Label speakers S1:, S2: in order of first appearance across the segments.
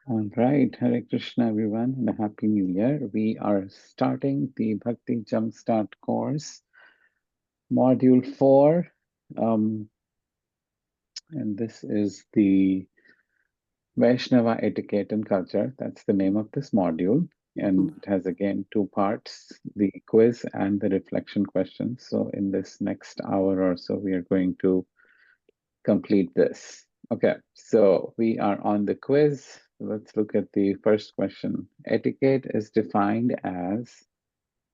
S1: All right, Hare Krishna, everyone, and a Happy New Year. We are starting the Bhakti Jumpstart course, Module 4, and this is the Vaishnava Etiquette and Culture. That's the name of this module, and it has again two parts, the quiz and the reflection questions. So in this next hour or so, we are going to complete this. Okay, so we are on the quiz. Let's look at the first question. Etiquette is defined as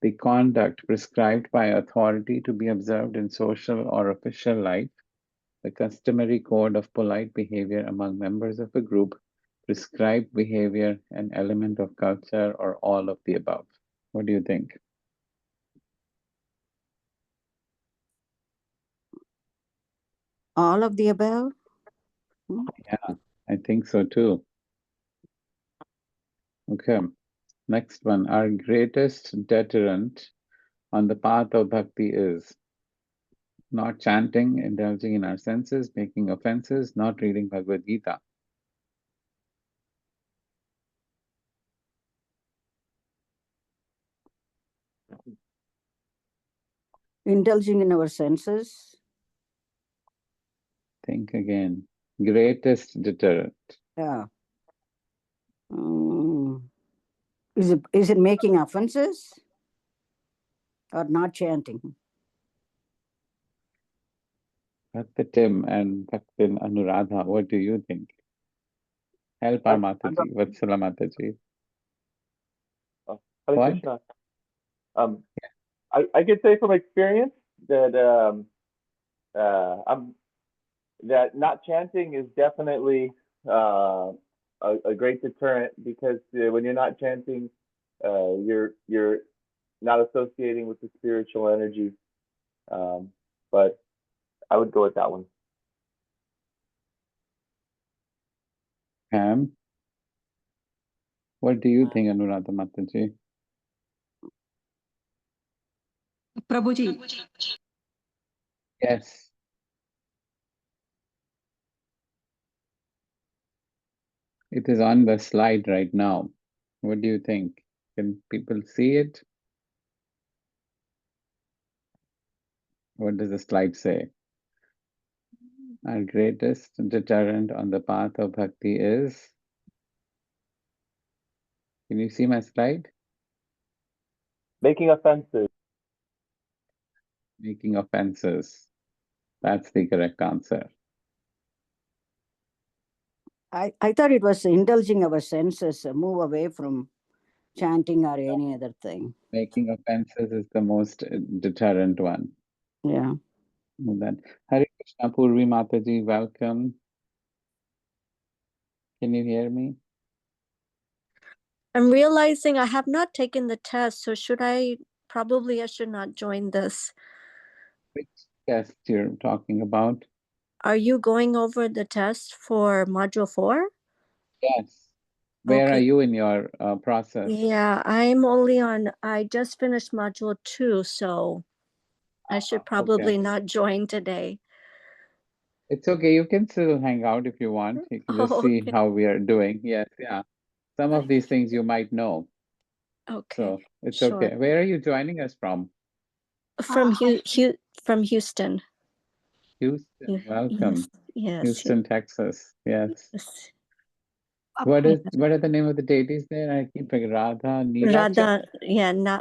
S1: the conduct prescribed by authority to be observed in social or official life, the customary code of polite behavior among members of a group, prescribed behavior, an element of culture, or all of the above. What do you think?
S2: All of the above?
S1: Yeah, I think so too. Okay, next one. Our greatest deterrent on the path of bhakti is not chanting, indulging in our senses, making offenses, not reading Bhagavad Gita.
S2: Indulging in our senses?
S1: Think again. Greatest deterrent.
S2: Yeah. Is it making offenses or not chanting?
S1: Bhakti Tim and Bhaktin Anuradha, what do you think? Help our Mataji, Vatsala Mataji.
S3: Hare
S1: What?
S3: Krishna. I could say from experience that that not chanting is definitely a great deterrent because when you're not chanting, you're not associating with the spiritual energy. But I would go with that one.
S1: Pam? What do you think, Anuradha Mataji?
S4: Prabhuji.
S1: Yes. It is on the slide right now. What do you think? Can people see it? What does the slide say? Our greatest deterrent on the path of bhakti is. Can you see my slide?
S3: Making offenses.
S1: Making offenses. That's the correct answer.
S2: I thought it was indulging our senses, move away from chanting or any other thing.
S1: Making offenses is the most deterrent one.
S2: Yeah.
S1: Then Hare Krishna Purvi Mataji, welcome. Can you hear me?
S5: I'm realizing I have not taken the test, so I should not join this.
S1: Which test you're talking about?
S5: Are you going over the test for module 4?
S1: Yes. Where
S5: Okay.
S1: are you in your process?
S5: Yeah, I just finished module 2, so I should probably not join today.
S1: It's okay. You can still hang out if you want. You can just see how we are doing. Yes, yeah. Some of these things you might know.
S5: Okay.
S1: So it's
S5: sure.
S1: okay. Where are you joining us from?
S5: From from Houston.
S1: Houston. Welcome.
S5: Yes.
S1: Houston, Texas. Yes.
S5: Yes.
S1: What are the name of the deities there? I keep forgetting. Radha, Neela.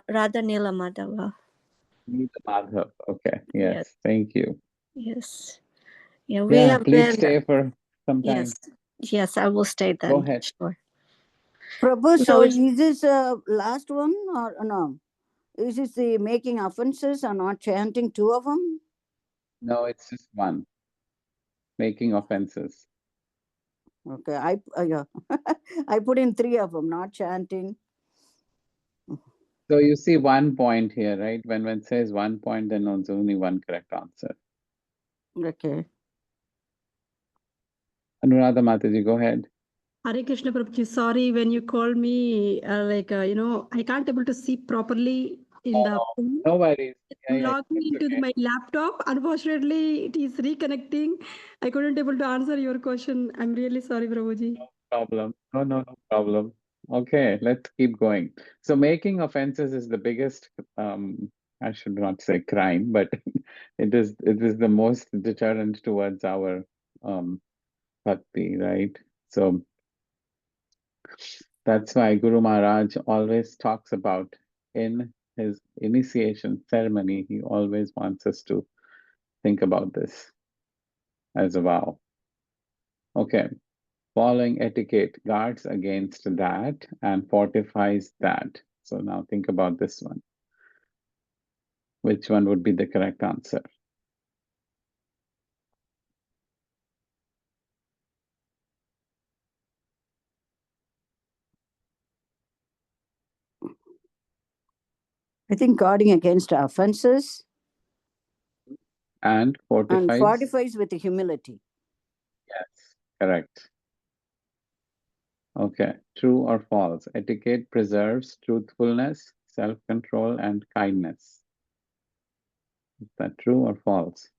S5: Radha Nila Madhava.
S1: Neela Madhav. Okay. Yes.
S5: Yes.
S1: Thank you.
S5: Yes. Yeah, we
S1: Yeah,
S5: have
S1: please
S5: been.
S1: stay for some time.
S5: Yes, I will stay then.
S1: Go ahead.
S5: Sure.
S2: Prabhu,
S5: No,
S2: so is this last one or no? Is this the making offenses or not chanting, two of them?
S1: No, it's just one. Making offenses.
S2: Okay, yeah. I put in 3 of them, not chanting.
S1: So you see 1 point here, right? When it says 1 point, then there's only one correct answer.
S2: Okay.
S1: Anuradha Mataji, go ahead.
S4: Hare Krishna Prabhuji, sorry when you called me, I can't able to see properly in the phone.
S1: No worries.
S4: I'm
S1: Yeah,
S4: logging into
S1: okay.
S4: my laptop. Unfortunately, it is reconnecting. I couldn't able to answer your question. I'm really sorry, Prabhuji.
S1: problem. No problem. Okay, let's keep going. So making offenses is the biggest, I should not say crime, but it is the most deterrent towards our bhakti, right? So that's why Guru Maharaj always talks about in his initiation ceremony, he always wants us to think about this as a vow. Okay. Following etiquette guards against that and fortifies that. So now think about this one. Which one would be the correct answer?
S2: I think guarding against offenses
S1: And fortifies?
S2: and fortifies with humility.
S1: Yes, correct. Okay, true or false? Etiquette preserves truthfulness, self-control, and kindness. Is that true or false?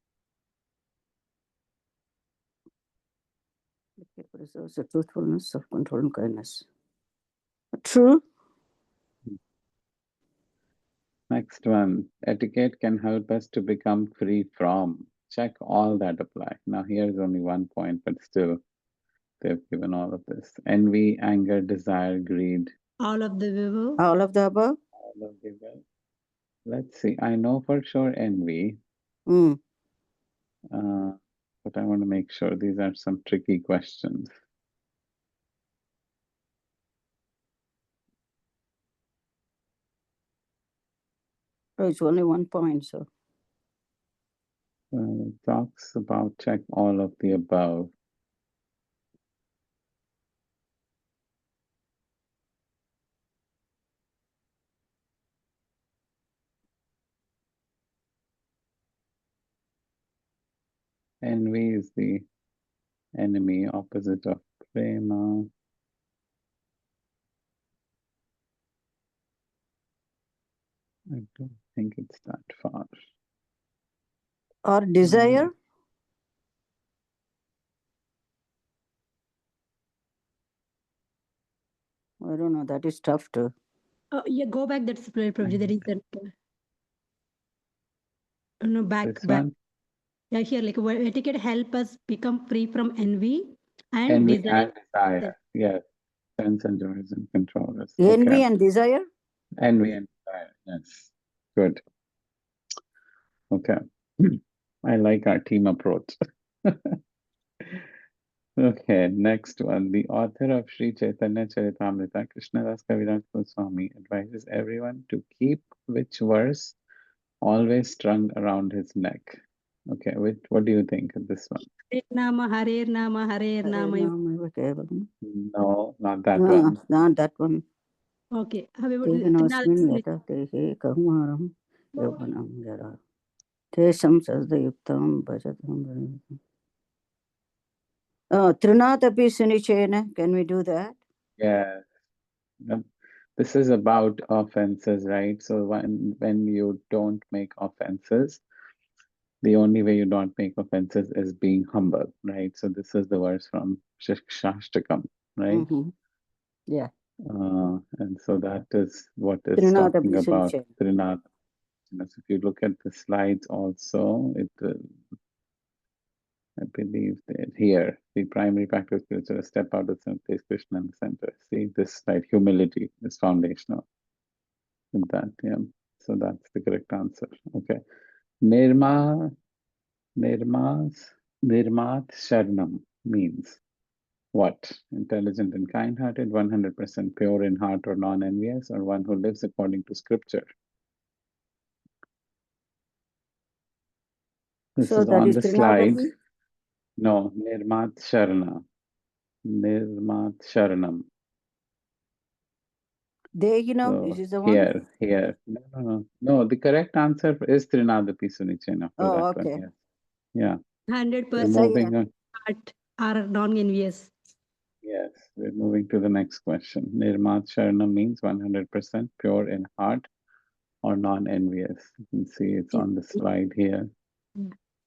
S2: It preserves the truthfulness, self-control, and kindness. True.
S1: Next one. Etiquette can help us to become free from. Check all that apply. Now here's only 1 point, but still they've given all of this. Envy, anger, desire, greed.
S4: All of the above.
S2: All of the above.
S1: All of the above. Let's see. I know for sure envy.
S2: Mm.
S1: But I want to make sure these are some tricky questions.
S2: Oh, it's only 1 point, so.
S1: It talks about check all of the above. Envy is the enemy, opposite of prema. I don't think it's that far.
S2: Or desire. I don't know. That is tough to.
S4: Yeah, go back. That's probably the reason. No, back.
S1: This
S4: Back.
S1: one?
S4: Yeah, here, like, etiquette help us become free from envy and
S1: Envy
S4: desire.
S1: and desire. Yes. Sense and joys and controllers.
S2: Envy
S1: Okay.
S2: and desire.
S1: Envy and desire. Yes. Good. Okay. I like our team approach. Okay, next one. The author of Sri Chaitanya Charitamrita, Krishnadas Kaviraj Goswami, advises everyone to keep which verse always strung around his neck. Okay, what do you think of this one?
S4: Harer Nama, Harer Nama, Harer Nama.
S2: Nama Kevalam.
S1: No, not that
S2: No,
S1: one.
S2: not that one.
S4: Okay. However,
S2: Tehanosmin yata tehe kaumaram yauvanam yara. Tesham sadayuktam bhajatam. Trinatapi sunichena. Can we do that?
S1: Yes. This is about offenses, right? So when you don't make offenses, the only way you don't make offenses is being humble, right? So this is the verse from Shashtakam, right?
S2: Mm-hmm. Yeah.
S1: And so that is what is
S2: Trinata
S1: talking about
S2: Pisunichena.
S1: Trinata. So if you look at the slides also, it I believe that here, the primary practice is to step out of the place Krishna in the center. See this slide, humility is foundational. In that, yeah. So that's the correct answer. Okay. Nirmat Sharanam means what? Intelligent and kind-hearted, 100% pure in heart or non-envious, or one who lives according to scripture. This
S2: So
S1: is
S2: that
S1: on
S2: is
S1: the slide.
S2: Trinatapi.
S1: No, Nirmat Sharana. Nirmat Sharanam.
S2: Dehino,
S1: So
S2: this is the one?
S1: here. No, the correct answer is Trinadapi Sunichena for
S2: Oh,
S1: that
S2: okay.
S1: one. Yes. Yeah.
S4: 100%
S1: We're moving on.
S4: heart are non-envious.
S1: Yes, we're moving to the next question. Nirmat Sharana means 100% pure in heart or non-envious. You can see it's on the slide here.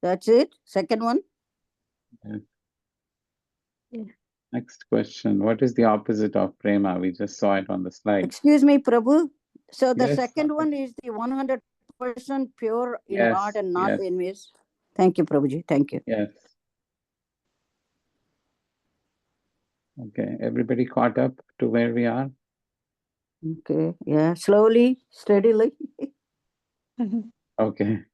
S2: That's it. Second one.
S1: Yes.
S4: Yeah.
S1: Next question. What is the opposite of prema? We just saw it on the slide.
S2: Excuse me, Prabhu. So the
S1: Yes,
S2: second
S1: Mataji.
S2: one is the 100% pure in
S1: Yes,
S2: heart and not
S1: yes.
S2: envious. Thank you, Prabhuji. Thank you.
S1: Yes. Okay, everybody caught up to where we are?
S2: Okay. Yeah. Slowly, steadily.
S4: Mhm.
S1: Okay.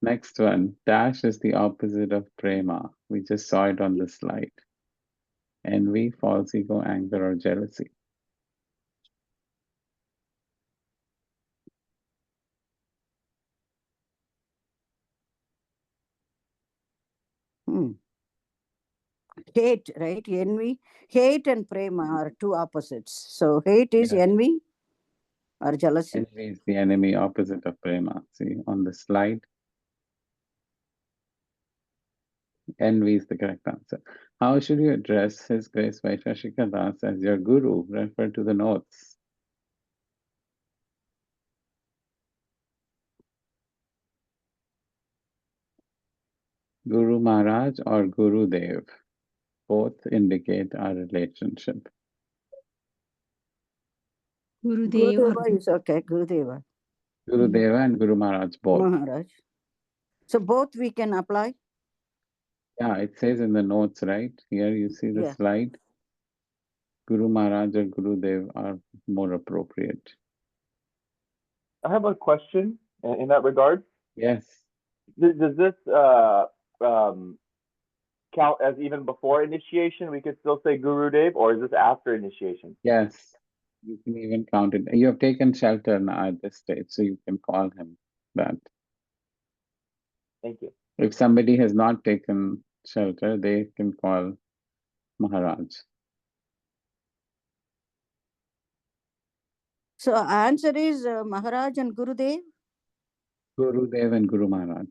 S1: Next one. Dash is the opposite of prema. We just saw it on the slide. Envy, false ego, anger, or jealousy.
S2: Hmm. Hate, right? Envy. Hate and prema are two opposites. So hate is
S1: Yes.
S2: envy or jealousy.
S1: Envy is the enemy opposite of prema. See on the slide. Envy is the correct answer. How should you address His Grace Vaisheshika Das as your guru? Refer to the notes. Guru Maharaj or Guru Dev? Both indicate our relationship.
S4: Gurudev or
S2: Gurudeva is okay. Gurudeva.
S1: Guru Deva and Guru Maharaj both.
S2: Maharaj. So both we can apply.
S1: Yeah, it says in the notes, right? Here you see the
S2: Yeah.
S1: slide. Guru Maharaj or Guru Dev are more appropriate.
S3: I have a question in that regard.
S1: Yes.
S3: Does this count as even before initiation? We could still say Guru Dev, or is this after initiation?
S1: Yes. You can even count it. You have taken shelter now at this stage, so you can call him that.
S3: Thank you.
S1: If somebody has not taken shelter, they can call Maharaj.
S2: So answer is Maharaj and Gurudev.
S1: Guru Dev and Guru Maharaj.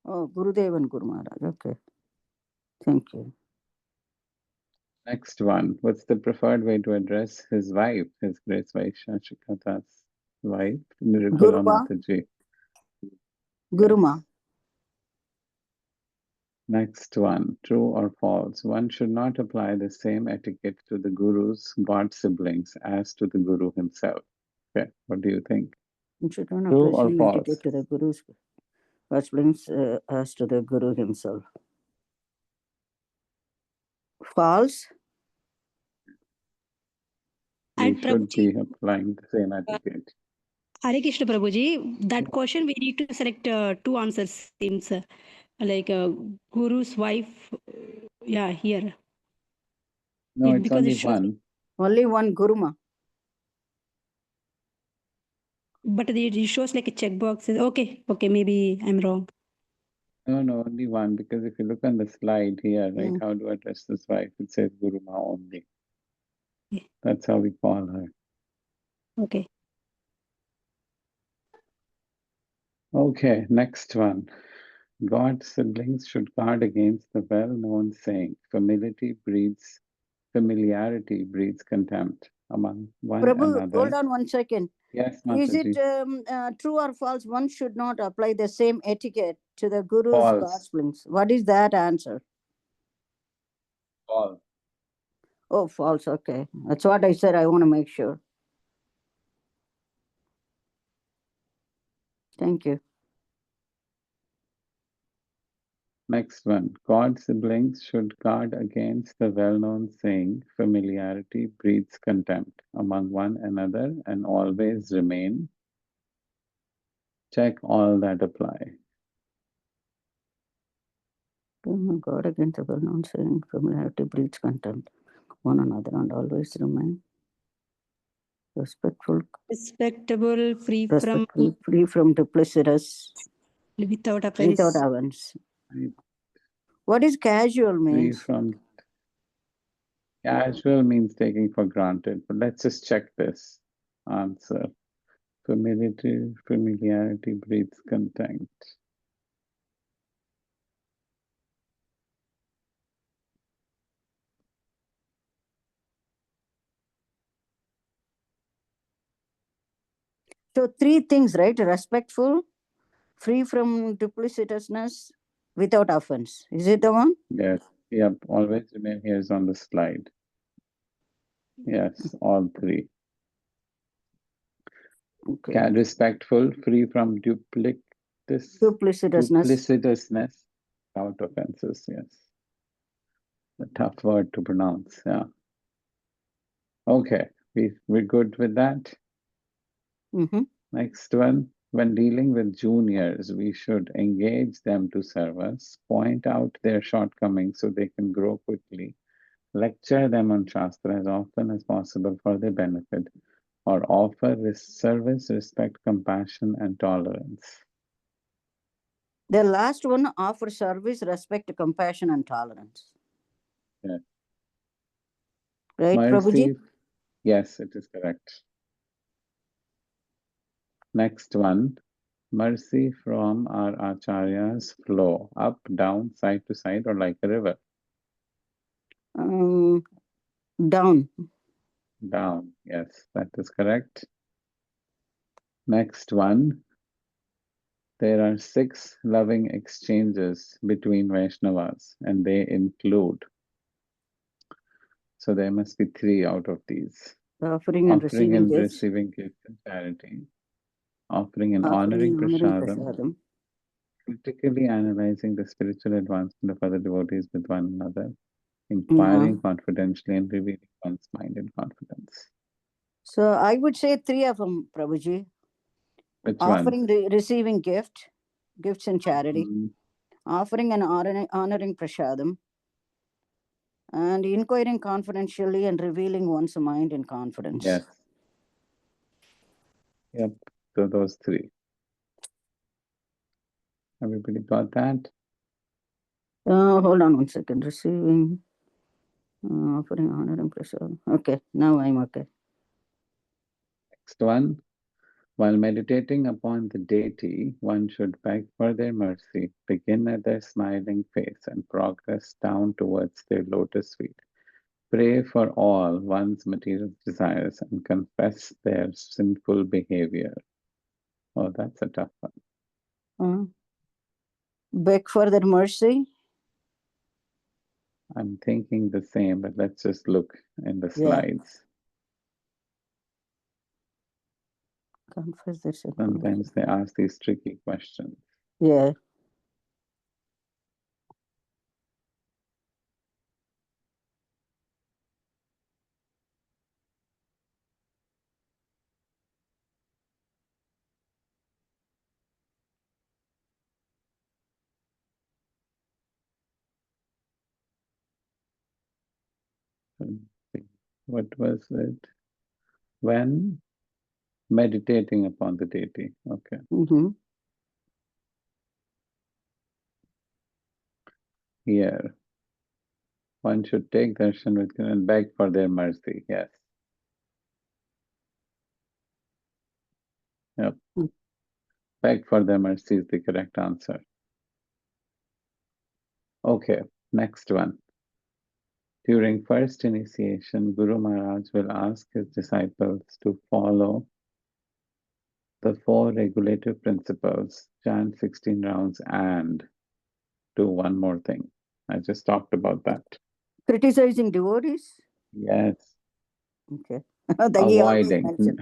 S2: Oh, Gurudev and Guru Maharaj. Okay. Thank you.
S1: Next one. What's the preferred way to address his wife, His Grace Vaisheshika Das' wife, Nirukula
S2: Guruma.
S1: Mataji?
S2: Guruma.
S1: Yes. Next one. True or false? One should not apply the same etiquette to the Guru's god siblings as to the Guru himself. Okay. What do you think?
S2: You should not
S1: True
S2: apply
S1: or
S2: same
S1: false?
S2: etiquette to the Guru's husbands as to the Guru himself. False.
S1: We
S4: And
S1: should
S4: Prabhuji,
S1: be applying the same etiquette.
S4: Hare Krishna Prabhuji, that question we need to select two answers seems like Guru's wife. Yeah, here.
S1: No, it's
S4: Because
S1: only
S4: it shows,
S1: one.
S2: Only one Guruma.
S4: but it shows like a checkbox. Okay, okay, maybe I'm wrong.
S1: No, only one. Because if you look on the slide here, right, how to address this wife, it says Guruma only.
S4: Yeah.
S1: That's how we call her.
S4: Okay.
S1: Okay, next one. God's siblings should guard against the well-known saying, familiarity breeds contempt among one
S2: Prabhu,
S1: another.
S2: hold on 1 second.
S1: Yes,
S2: Is it
S1: Mataji.
S2: true or false? One should not apply the same etiquette to the Guru's
S1: False.
S2: gospelings. What is that answer?
S1: False.
S2: Oh, false. Okay. That's what I said. I want to make sure. Thank you.
S1: Next one. God's siblings should guard against the well-known saying, familiarity breeds contempt among one another and always remain. Check all that apply.
S2: God against the well-known saying, familiarity breeds contempt. One another and always remain respectful,
S4: Respectable, free
S2: from duplicitous,
S4: without offense.
S2: without offense. What is casual
S1: Free
S2: means?
S1: from casual means taking for granted, but let's just check this answer. Familiarity breeds contempt.
S2: So 3 things, right? Respectful, free from duplicitousness, without offense. Is it the one?
S1: Yes, Yep, always remain here is on the slide. Yes, all three.
S2: Okay.
S1: Respectful, free from
S2: Duplicitousness.
S1: duplicitousness, without offenses. Yes, a tough word to pronounce. Yeah. Okay, we're good with that.
S2: Mm-hmm.
S1: Next one. When dealing with juniors, we should engage them to serve us, point out their shortcomings so they can grow quickly, lecture them on Shastra as often as possible for their benefit, or offer this service, respect, compassion, and tolerance.
S2: The last one, offer service, respect, compassion, and tolerance.
S1: Yeah.
S2: Right, Prabhuji?
S1: Mercy, yes, it is correct. Next one, mercy from our acharyas flow up, down, side to side, or like a river.
S2: Down.
S1: Down, yes, that is correct. Next one, there are 6 loving exchanges between Vaishnavas, and they include, so there must be 3 out of these.
S2: Offering and
S1: Offering
S2: receiving
S1: and
S2: gifts.
S1: receiving gifts and charity, offering and
S2: Offering
S1: honoring
S2: and honoring
S1: prasadam,
S2: prasadam.
S1: critically analyzing the spiritual advancement of other devotees with one another, inquiring confidentially and revealing one's mind in confidence.
S2: So I would say 3 of them, Prabhuji.
S1: Which
S2: Offering,
S1: one?
S2: receiving gifts and charity.
S1: Mm,
S2: Offering and honoring prasadam. And inquiring confidentially and revealing one's mind in confidence.
S1: yes. Yep, so those 3. Everybody got that?
S2: Hold on one second. Receiving, offering, honoring prasadam. Okay, now I'm okay.
S1: Next one. While meditating upon the deity, one should beg for their mercy, begin at their smiling face, and progress down towards their lotus feet. Pray for all one's material desires and confess their sinful behavior. Oh, that's a tough one.
S2: Beg for their mercy.
S1: I'm thinking the same, but let's just look in the slides.
S2: Confess their sinful
S1: Sometimes they ask these tricky questions.
S2: Yeah.
S1: What was it? When meditating upon the deity. Okay. Here, one should take darshan with and beg for their mercy. Yes. Yep. Beg for their mercy is the correct answer. Okay, next one. During first initiation, Guru Maharaj will ask his disciples to follow the 4 regulative principles, chant 16 rounds, and do one more thing. I just talked about that.
S2: Criticizing devotees?
S1: Yes.
S2: Okay.
S1: Avoiding.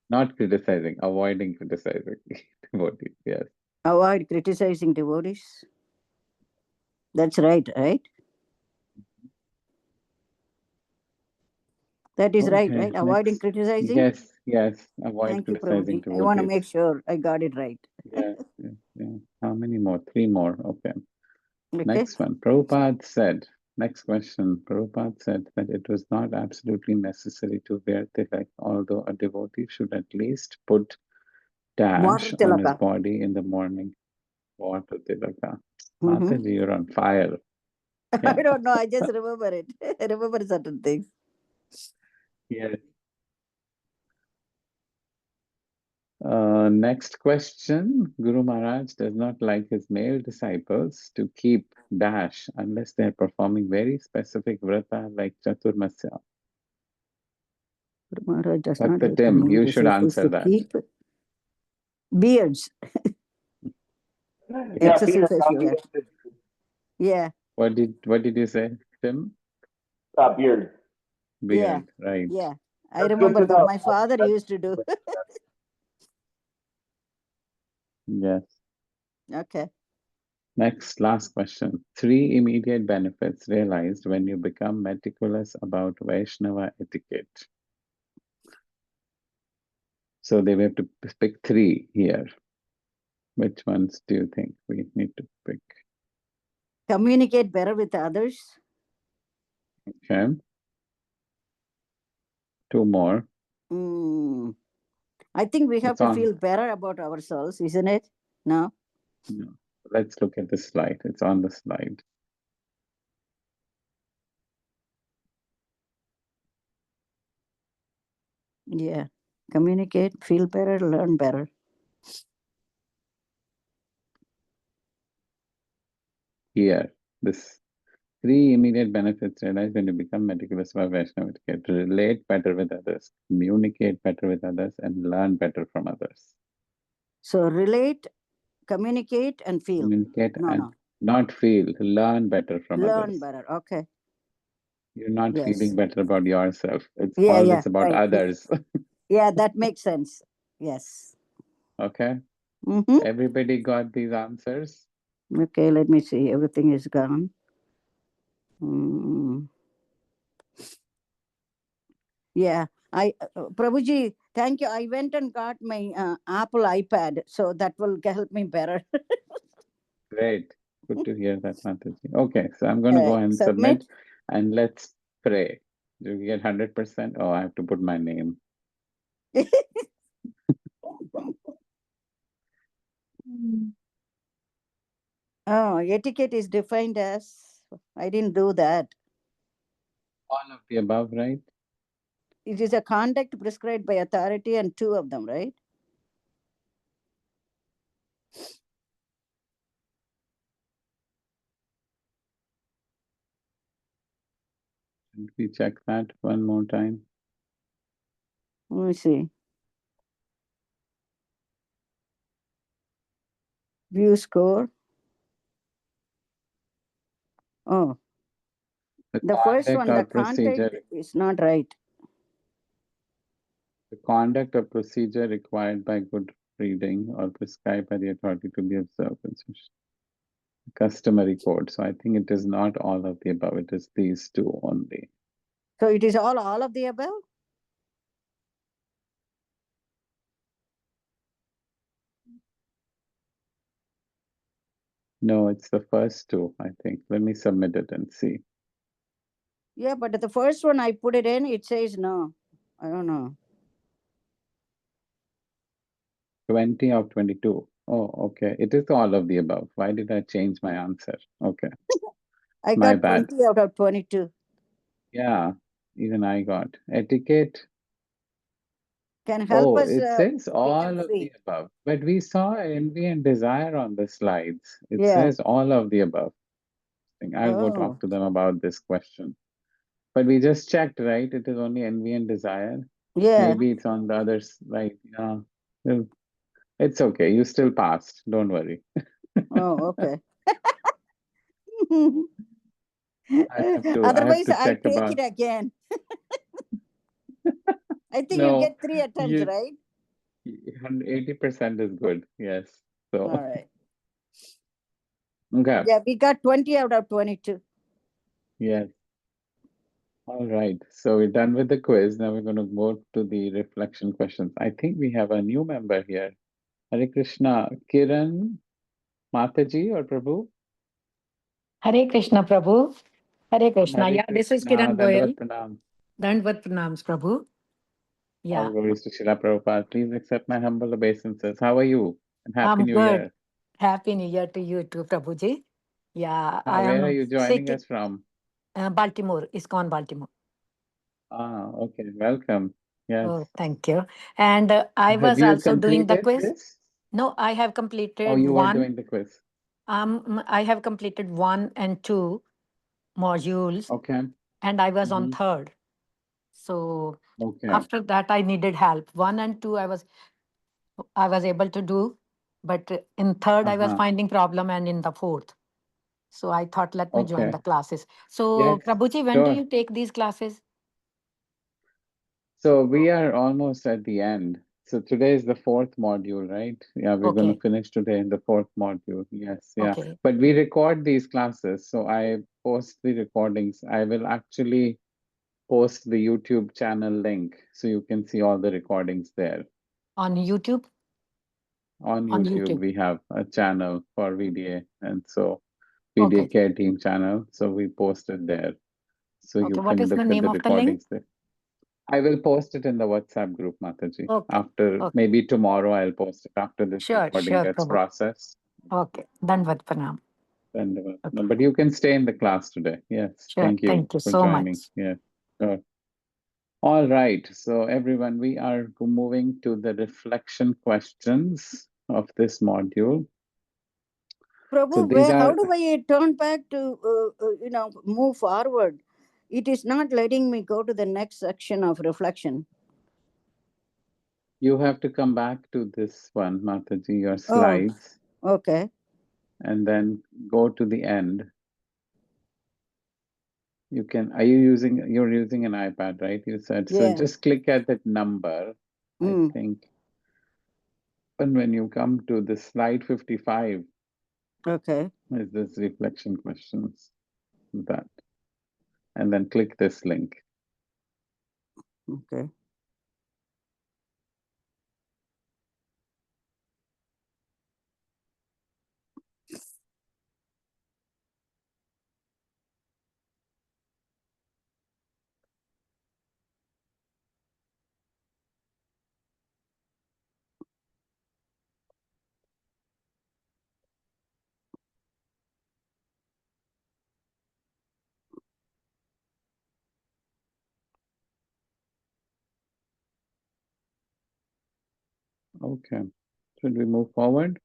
S1: Not criticizing, avoiding criticizing devotees. Yes.
S2: Avoid criticizing devotees. That's right, right? That is right? Avoiding criticizing?
S1: Yes. Avoid
S2: Thank you,
S1: criticizing
S2: Prabhuji.
S1: devotees.
S2: I want to make sure I got it right.
S1: Yes. How many more? 3 more. Okay.
S2: Okay.
S1: Next one. Prabhupada said, next question. Prabhupada said that it was not absolutely necessary to wear tilak, although a devotee should at least put dash on his body in the morning. Water tilaka. Mataji, you're on fire.
S2: Yeah. I don't know. I just remember it. I remember certain things.
S1: Yes. Next question. Guru Maharaj does not like his male disciples to keep dash unless they are performing very specific vrata like Chaturmasya.
S2: Guru Maharaj does
S1: That's
S2: not
S1: the
S2: like
S1: Tim. You should answer that.
S2: keep beards.
S3: Yeah,
S2: Exercise.
S3: Peter,
S2: Yeah.
S1: What did you say, Tim?
S3: Beard.
S1: Beard, right?
S2: Yeah, I
S3: That's good
S2: remember
S3: to
S2: that.
S3: know.
S2: My father used to do.
S1: Yes.
S2: Okay.
S1: Next, last question. 3 immediate benefits realized when you become meticulous about Vaishnava etiquette. So they have to pick 3 here. Which ones do you think we need to pick?
S2: Communicate better with others.
S1: Okay. 2 more.
S2: I think we have
S1: It's
S2: to
S1: on.
S2: feel better about ourselves, isn't it? No?
S1: No. Let's look at the slide. It's on the slide.
S2: Yeah. Communicate, feel better, learn better.
S1: Here, this 3 immediate benefits realized when you become meticulous about Vaishnava etiquette. Relate better with others, communicate better with others, and learn better from others.
S2: So relate, communicate, and feel.
S1: Communicate
S2: No,
S1: and
S2: no.
S1: not feel, learn better from
S2: Learn
S1: others.
S2: better. Okay.
S1: You're not
S2: Yes.
S1: feeling better about yourself. It's
S2: Yeah,
S1: always
S2: yeah.
S1: about
S2: Right.
S1: others.
S2: Yeah, that makes sense. Yes.
S1: Okay.
S2: Mm-hmm.
S1: Everybody got these answers?
S2: Okay, let me see. Everything is gone. Yeah. Prabhuji, thank you. I went and got my Apple iPad, so that will help me better.
S1: Great. Good to hear that, Mataji. Okay, so I'm going to go ahead and submit and let's pray. Do you get 100%? Oh, I have to put my name.
S2: Oh, etiquette is defined as, I didn't do that.
S1: All of the above, right?
S2: It is a conduct prescribed by authority and 2 of them, right?
S1: Should we check that one more time?
S2: Let me see. View score. Oh, the first
S1: conduct
S2: one,
S1: or
S2: the content
S1: procedure,
S2: is not right.
S1: the conduct or procedure required by good breeding or prescribed by the authority to be observed. Customary code. So I think it is not all of the above. It is these 2 only.
S2: So it is all of the above?
S1: No, it's the first 2, I think. Let me submit it and see.
S2: Yeah, but the first one I put it in, it says no. I don't know.
S1: 20 of 22. Oh, okay. It is all of the above. Why did I change my answer? Okay.
S2: I
S1: My
S2: got
S1: bad.
S2: 20 out of 22.
S1: Yeah, even I got. Etiquette.
S2: Can help
S1: Oh,
S2: us
S1: it says
S2: become
S1: all of the
S2: free.
S1: above. But we saw envy and desire on the slides. It
S2: Yeah.
S1: says all of the above. I'll go talk to them about this question. But we just checked, right? It is only envy and desire.
S2: Yeah.
S1: Maybe it's on the other side. Yeah. Well, it's okay. You still passed. Don't worry.
S2: Oh, okay. Otherwise, I'll
S1: check
S2: take
S1: about.
S2: it again. I think
S1: No,
S2: you get 3 attempts, right?
S1: 80% is good. Yes. So,
S2: All right.
S1: okay.
S2: Yeah, we got 20 out of 22.
S1: Yes. All right. So we're done with the quiz. Now we're going to go to the reflection questions. I think we have a new member here. Hare Krishna. Kiran Mataji or Prabhu?
S6: Hare Krishna, Prabhu. Hare Krishna.
S1: Hare
S6: Yeah, this is
S1: Krishna.
S6: Kiran Goyal.
S1: Dandavat Pranam.
S6: Dandvat Pranams, Prabhu. Yeah,
S1: All glories to Srila Prabhupada. Please accept my humble obeisances. How are you? And Happy
S6: I'm
S1: New
S6: good.
S1: Year.
S6: Happy New Year to you too, Prabhuji. Yeah, I
S1: Where are
S6: am
S1: you joining
S6: sick.
S1: us from?
S6: Baltimore, ISKCON Baltimore.
S1: Ah, okay. Welcome. Yes.
S6: Oh, thank you. And I
S1: Have
S6: was
S1: you
S6: also doing the
S1: completed
S6: quiz.
S1: this?
S6: No, I have
S1: Oh,
S6: completed
S1: you were
S6: one.
S1: doing the quiz.
S6: I have completed 1 and 2 modules,
S1: Okay.
S6: and I was on
S1: Mhm.
S6: 3rd. So
S1: Okay.
S6: after that, I needed help. 1 and 2, I was able to do, but in 3rd, I was
S1: Uh-huh.
S6: finding problem, and in the 4th. So I thought, let me join
S1: Okay.
S6: the classes. So
S1: Yes,
S6: Prabhuji, when do
S1: sure.
S6: you take these classes?
S1: So we are almost at the end. So today is the fourth module, right? Yeah, we're going to
S6: Okay,
S1: finish today in the fourth module. Yes, yeah.
S6: okay.
S1: But we record these classes, so I post the recordings. I will actually post the YouTube channel link so you can see all the recordings there.
S6: On YouTube?
S1: On
S6: On
S1: YouTube,
S6: YouTube.
S1: we have a channel for VDA, and so
S6: Okay.
S1: VDA Care Team channel. So we post it there. So
S6: Okay,
S1: you
S6: what
S1: can
S6: is the
S1: look at
S6: name
S1: the
S6: of the link?
S1: recordings there. I will post it in the WhatsApp group, Mataji.
S6: Okay,
S1: After
S6: okay.
S1: maybe tomorrow, I'll post it after this
S6: Sure,
S1: recording
S6: sure,
S1: gets
S6: Prabhu.
S1: processed.
S6: Okay, Danvat Pranam.
S1: And
S6: Okay.
S1: no, but you can stay in the class today. Yes,
S6: Sure,
S1: thank you
S6: thank you
S1: for
S6: so
S1: joining.
S6: much.
S1: Yeah, sure. All right. So everyone, we are moving to the reflection questions of this module.
S2: Prabhu,
S1: So these
S2: how
S1: are,
S2: do I turn back to, move forward? It is not letting me go to the next section of reflection.
S1: you have to come back to this one, Mataji, your
S2: Oh,
S1: slides,
S2: okay.
S1: and then go to the end. You can, you're using an iPad, right? You said, so
S2: Yeah.
S1: just click at that number, I
S2: Mm.
S1: think. And when you come to the slide 55,
S2: Okay.
S1: is this reflection questions, that, and then click this link.
S2: Okay.
S1: Okay, should we move forward?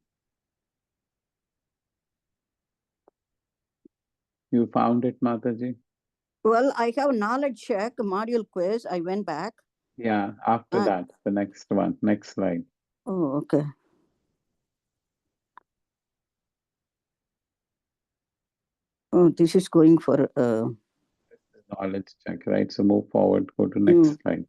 S1: You found it, Mataji?
S2: Well, I have knowledge check, module quiz. I went back.
S1: Yeah, after
S2: Uh,
S1: that, the next one, next slide.
S2: Oh, okay. Oh, this is going for
S1: Knowledge check, right? So move forward, go to next slide.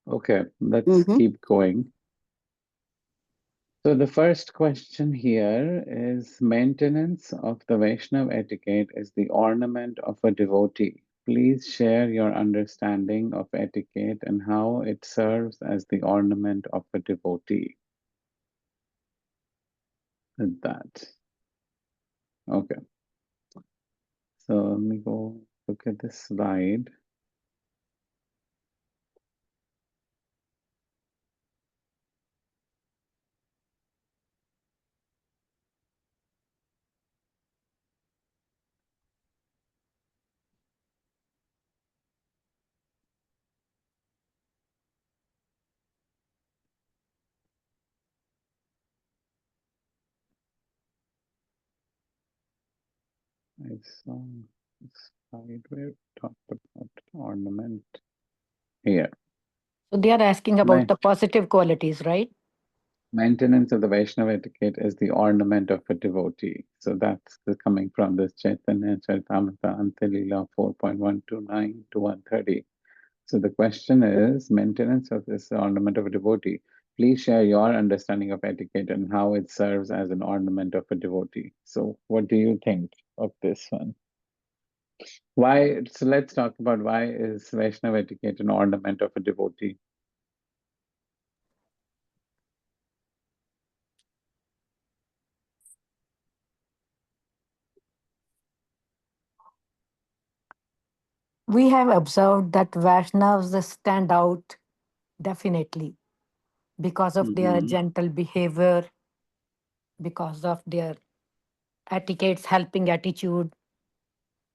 S1: Okay, let's keep going. So the first question here is, maintenance of the Vaishnav etiquette is the ornament of a devotee. Please share your understanding of etiquette and how it serves as the ornament of a devotee. With that. Okay. So let me go look at this slide. I saw a slide where it talked about ornament here.
S6: So they are asking about the positive qualities, right?
S1: Maintenance of the Vaishnava etiquette is the ornament of a devotee. So that's coming from this Chaitanya Charitamrita Antilila 4.129 to 130. So the question is, maintenance of this ornament of a devotee. Please share your understanding of etiquette and how it serves as an ornament of a devotee. So what do you think of this one? Why? So let's talk about why is Vaishnava etiquette an ornament of a devotee?
S6: We have observed that Vaishnavas stand out definitely because of their gentle behavior, because of their etiquettes, helping attitude,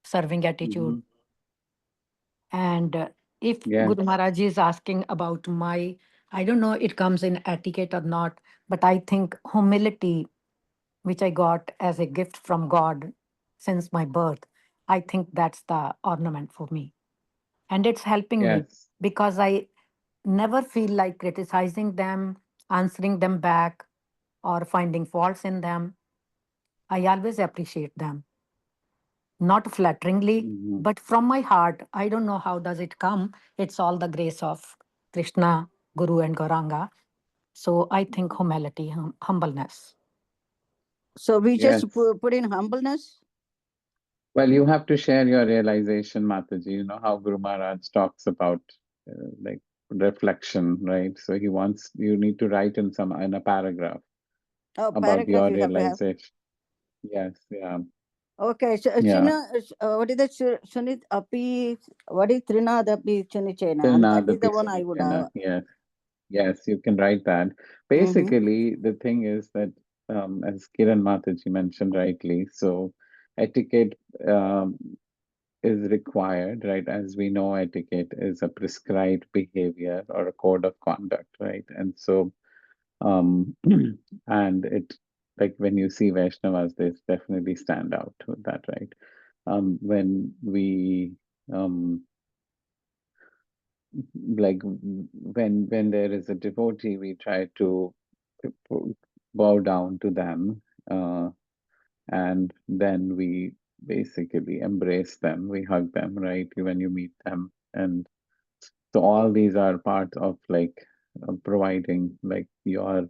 S6: serving attitude. And if
S1: Yes.
S6: Guru Maharaj is asking about my, I don't know it comes in etiquette or not, But I think humility, which I got as a gift from God since my birth, I think that's the ornament for me. And it's helping me
S1: Yes.
S6: because I never feel like criticizing them, answering them back, or finding faults in them. I always appreciate them, not flatteringly,
S1: Mhm.
S6: but from my heart. I don't know how does it come. It's all the grace of Krishna, Guru, and Gauranga. So I think humility, humbleness.
S2: So we
S1: Yes.
S2: just put in humbleness.
S1: Well, you have to share your realization, Mataji. You know how Guru Maharaj talks about like reflection, right? So he wants you need to write in a paragraph
S2: Oh,
S1: about
S2: paragraph
S1: your
S2: you have to have.
S1: realization. Yes, yeah,
S2: Okay, so
S1: yeah.
S2: what is that? Sunit Api, what is Trinad Api Chunichena?
S1: Till
S2: And
S1: now,
S2: that
S1: the
S2: is the one I would have.
S1: Yes, yes, you can write that. Basically, the thing is that, as Kiran Mataji mentioned rightly, so etiquette is required, right? As we know, etiquette is a prescribed behavior or a code of conduct, right? And so, and it, like when you see Vaishnavas, they definitely stand out with that, right? When we, like when there is a devotee, we try to bow down to them, and then we basically embrace them, we hug them, right? When you meet them, and so all these are part of like providing like your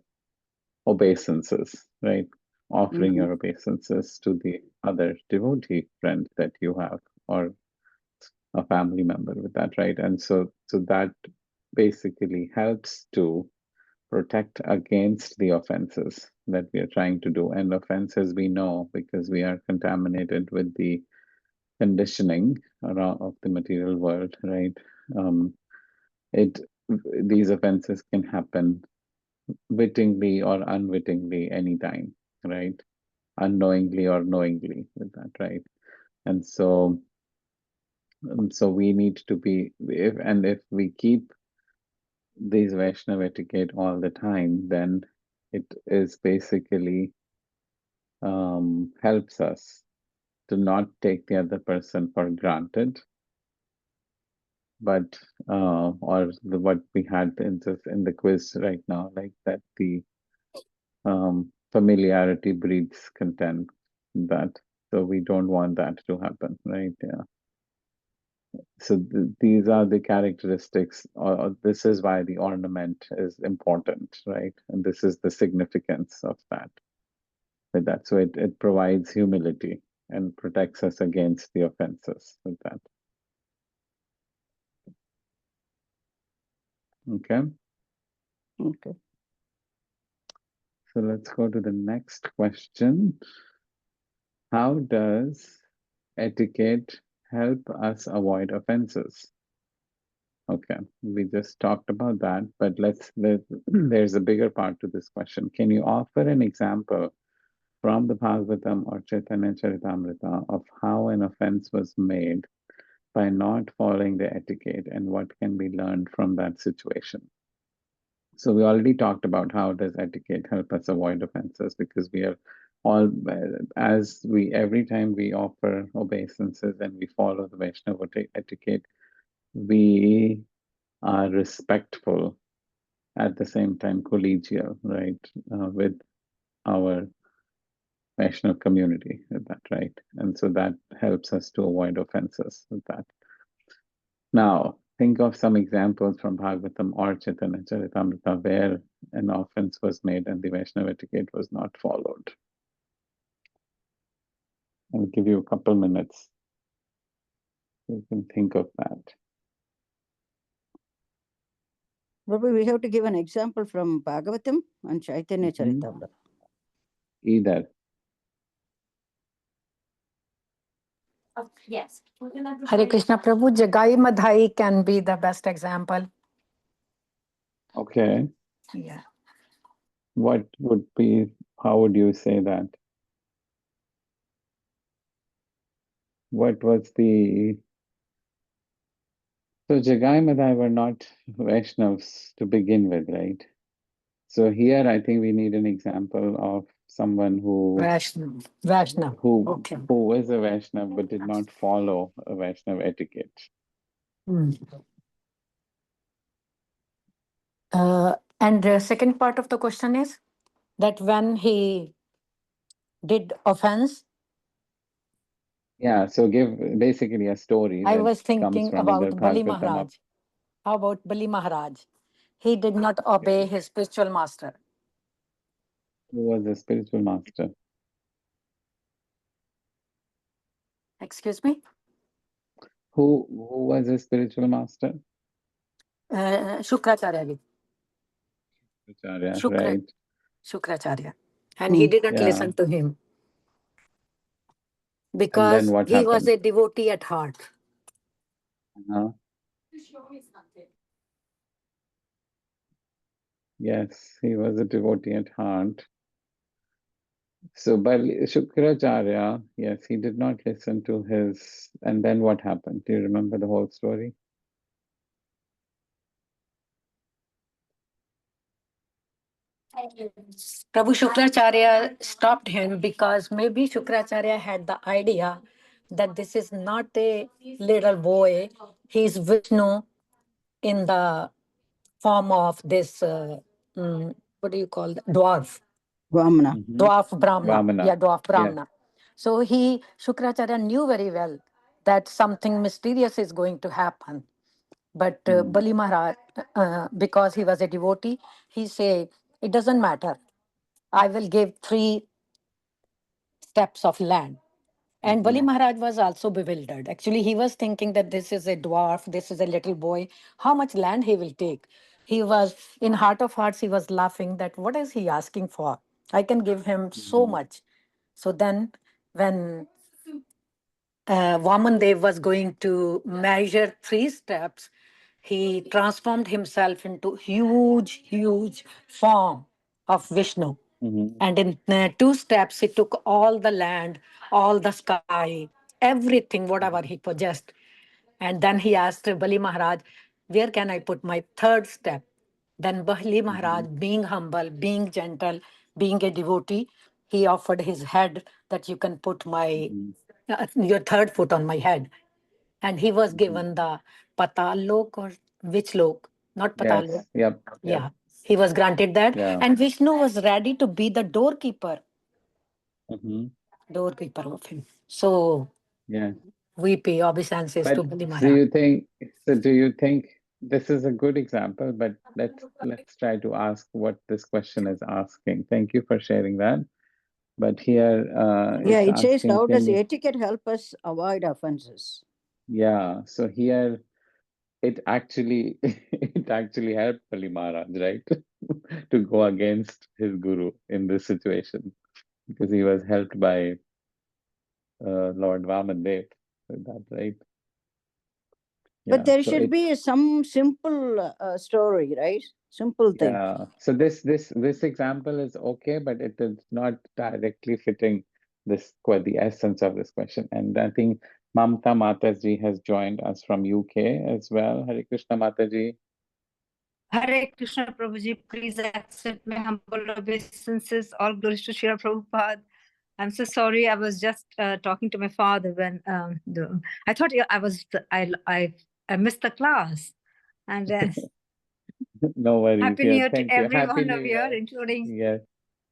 S1: obeisances, right? Offering your obeisances to the other devotee friend that you have, or a family member with that, right? And so that basically helps to protect against the offenses that we are trying to do. And offenses we know because we are contaminated with the conditioning around of the material world, right? Um, it These offenses can happen wittingly or unwittingly anytime, right? Unknowingly or knowingly with that, right? And so so we need to be, if we keep these Vaishnava etiquette all the time, then it is basically helps us to not take the other person for granted, but what we had in the quiz right now, like that the familiarity breeds contempt. That so we don't want that to happen, right? Yeah. So these are the characteristics, or this is why the ornament is important, right? And this is the significance of that. With that, so it provides humility and protects us against the offenses with that. Okay.
S2: Okay.
S1: So let's go to the next question. How does etiquette help us avoid offenses? Okay, we just talked about that, but there's a bigger part to this question. Can you offer an example from the Bhagavatam or Chaitanya Charitamrita of how an offense was made by not following the etiquette, and what can be learned from that situation? So we already talked about how does etiquette help us avoid offenses, because we are all, every time we offer obeisances and we follow the Vaishnava etiquette, we are respectful, at the same time collegial, right, with our Vaishnava community with that, right? And so that helps us to avoid offenses with that. Now, think of some examples from Bhagavatam or Chaitanya Charitamrita where an offense was made and the Vaishnava etiquette was not followed. I'll give you a couple minutes. You can think of that.
S2: Probably we have to give an example from Bhagavatam and Chaitanya Charitamrita.
S1: Either.
S5: Yes.
S6: Hare Krishna Prabhu, Jagai Madhai can be the best example.
S1: Okay.
S6: Yeah.
S1: What would be, how would you say that? What was the, so Jagai Madhai were not Vaishnavas to begin with, right? So here, I think we need an example of someone
S6: Vaishnav. Vaishnav. Okay.
S1: who was a Vaishnav but did not follow a Vaishnav etiquette.
S6: And the second part of the question is that when he did offense,
S1: Yeah, so give basically a story
S6: I
S1: that
S6: was
S1: comes
S6: thinking
S1: from either
S6: about Bali
S1: Bhagavatam or
S6: Maharaj. How about Bali Maharaj? He did not obey his spiritual master.
S1: who was a spiritual master.
S6: Excuse me?
S1: Who was a spiritual master?
S6: Shukracharya ji.
S1: Acharya,
S6: Shukra,
S1: right?
S6: Shukracharya. And he didn't
S1: Yeah.
S6: listen to him
S1: And
S6: because
S1: then what
S6: he was
S1: happened?
S6: a devotee at heart.
S1: Uh-huh. Yes, he was a devotee at heart. So Shukracharya, yes, he did not listen to his, and then what happened? Do you remember the whole story?
S6: Prabhu Shukracharya stopped him because maybe Shukracharya had the idea that this is not a little boy, he's Vishnu in the form of this, what do you call that? Dwarf.
S2: Vamana.
S6: Dwarf Brahmana.
S1: Vamana.
S6: Yeah, dwarf
S1: Yes.
S6: Brahmana. So Shukracharya knew very well that something mysterious is going to happen. But Bali Maharaj, because he was a devotee, he said, it doesn't matter. I will give 3 steps of land. And Bali Maharaj was also bewildered. Actually, he was thinking that this is a dwarf, this is a little boy. How much land he will take? He was, in heart of hearts, he was laughing that what is he asking for? I can give him so much. So then when Vaman Dev was going to measure 3 steps, he transformed himself into huge form of Vishnu. And in 2 steps, he took all the land, all the sky, everything, whatever he possessed. And then he asked Bali Maharaj, where can I put my 3rd step? Then Bali Maharaj, being humble, being gentle, being a devotee, he offered his head that you can put your 3rd foot on my head. And he was given the Patal Lok or which Lok? Not Patal Lok.
S1: Yes. Yep.
S6: Yeah, he was granted that.
S1: Yeah.
S6: And Vishnu was ready to be the doorkeeper
S1: Mm-hmm.
S6: of him. So
S1: Yeah.
S6: we pay obeisances to
S1: But
S6: Bali
S1: do
S6: Maharaj.
S1: you think this is a good example? But let's try to ask what this question is asking. Thank you for sharing that. But here,
S2: Yeah,
S1: it's
S2: it says,
S1: asking,
S2: how does
S1: can you-
S2: etiquette help us avoid offenses?
S1: Yeah. So here, it actually helped Bali Maharaj, right, to go against his guru in this situation because he was helped by Lord Vaman Dev. Is that right?
S2: But
S1: Yeah.
S2: there
S1: So
S2: should be some simple story, right? Simple thing.
S1: yeah. So this example is okay, but it is not directly fitting the essence of this question. And I think Mamta Mataji has joined us from UK as well. Hare Krishna Mataji.
S7: Hare Krishna Prabhuji, please accept my humble obeisances. All glories to Srila Prabhupada. I'm so sorry. I was just talking to my father when I thought I missed the class. And
S1: No worries.
S7: Happy New
S1: Yeah,
S7: Year to
S1: thank you.
S7: every
S1: Happy
S7: one
S1: New
S7: of you,
S1: Year.
S7: including
S1: Yes.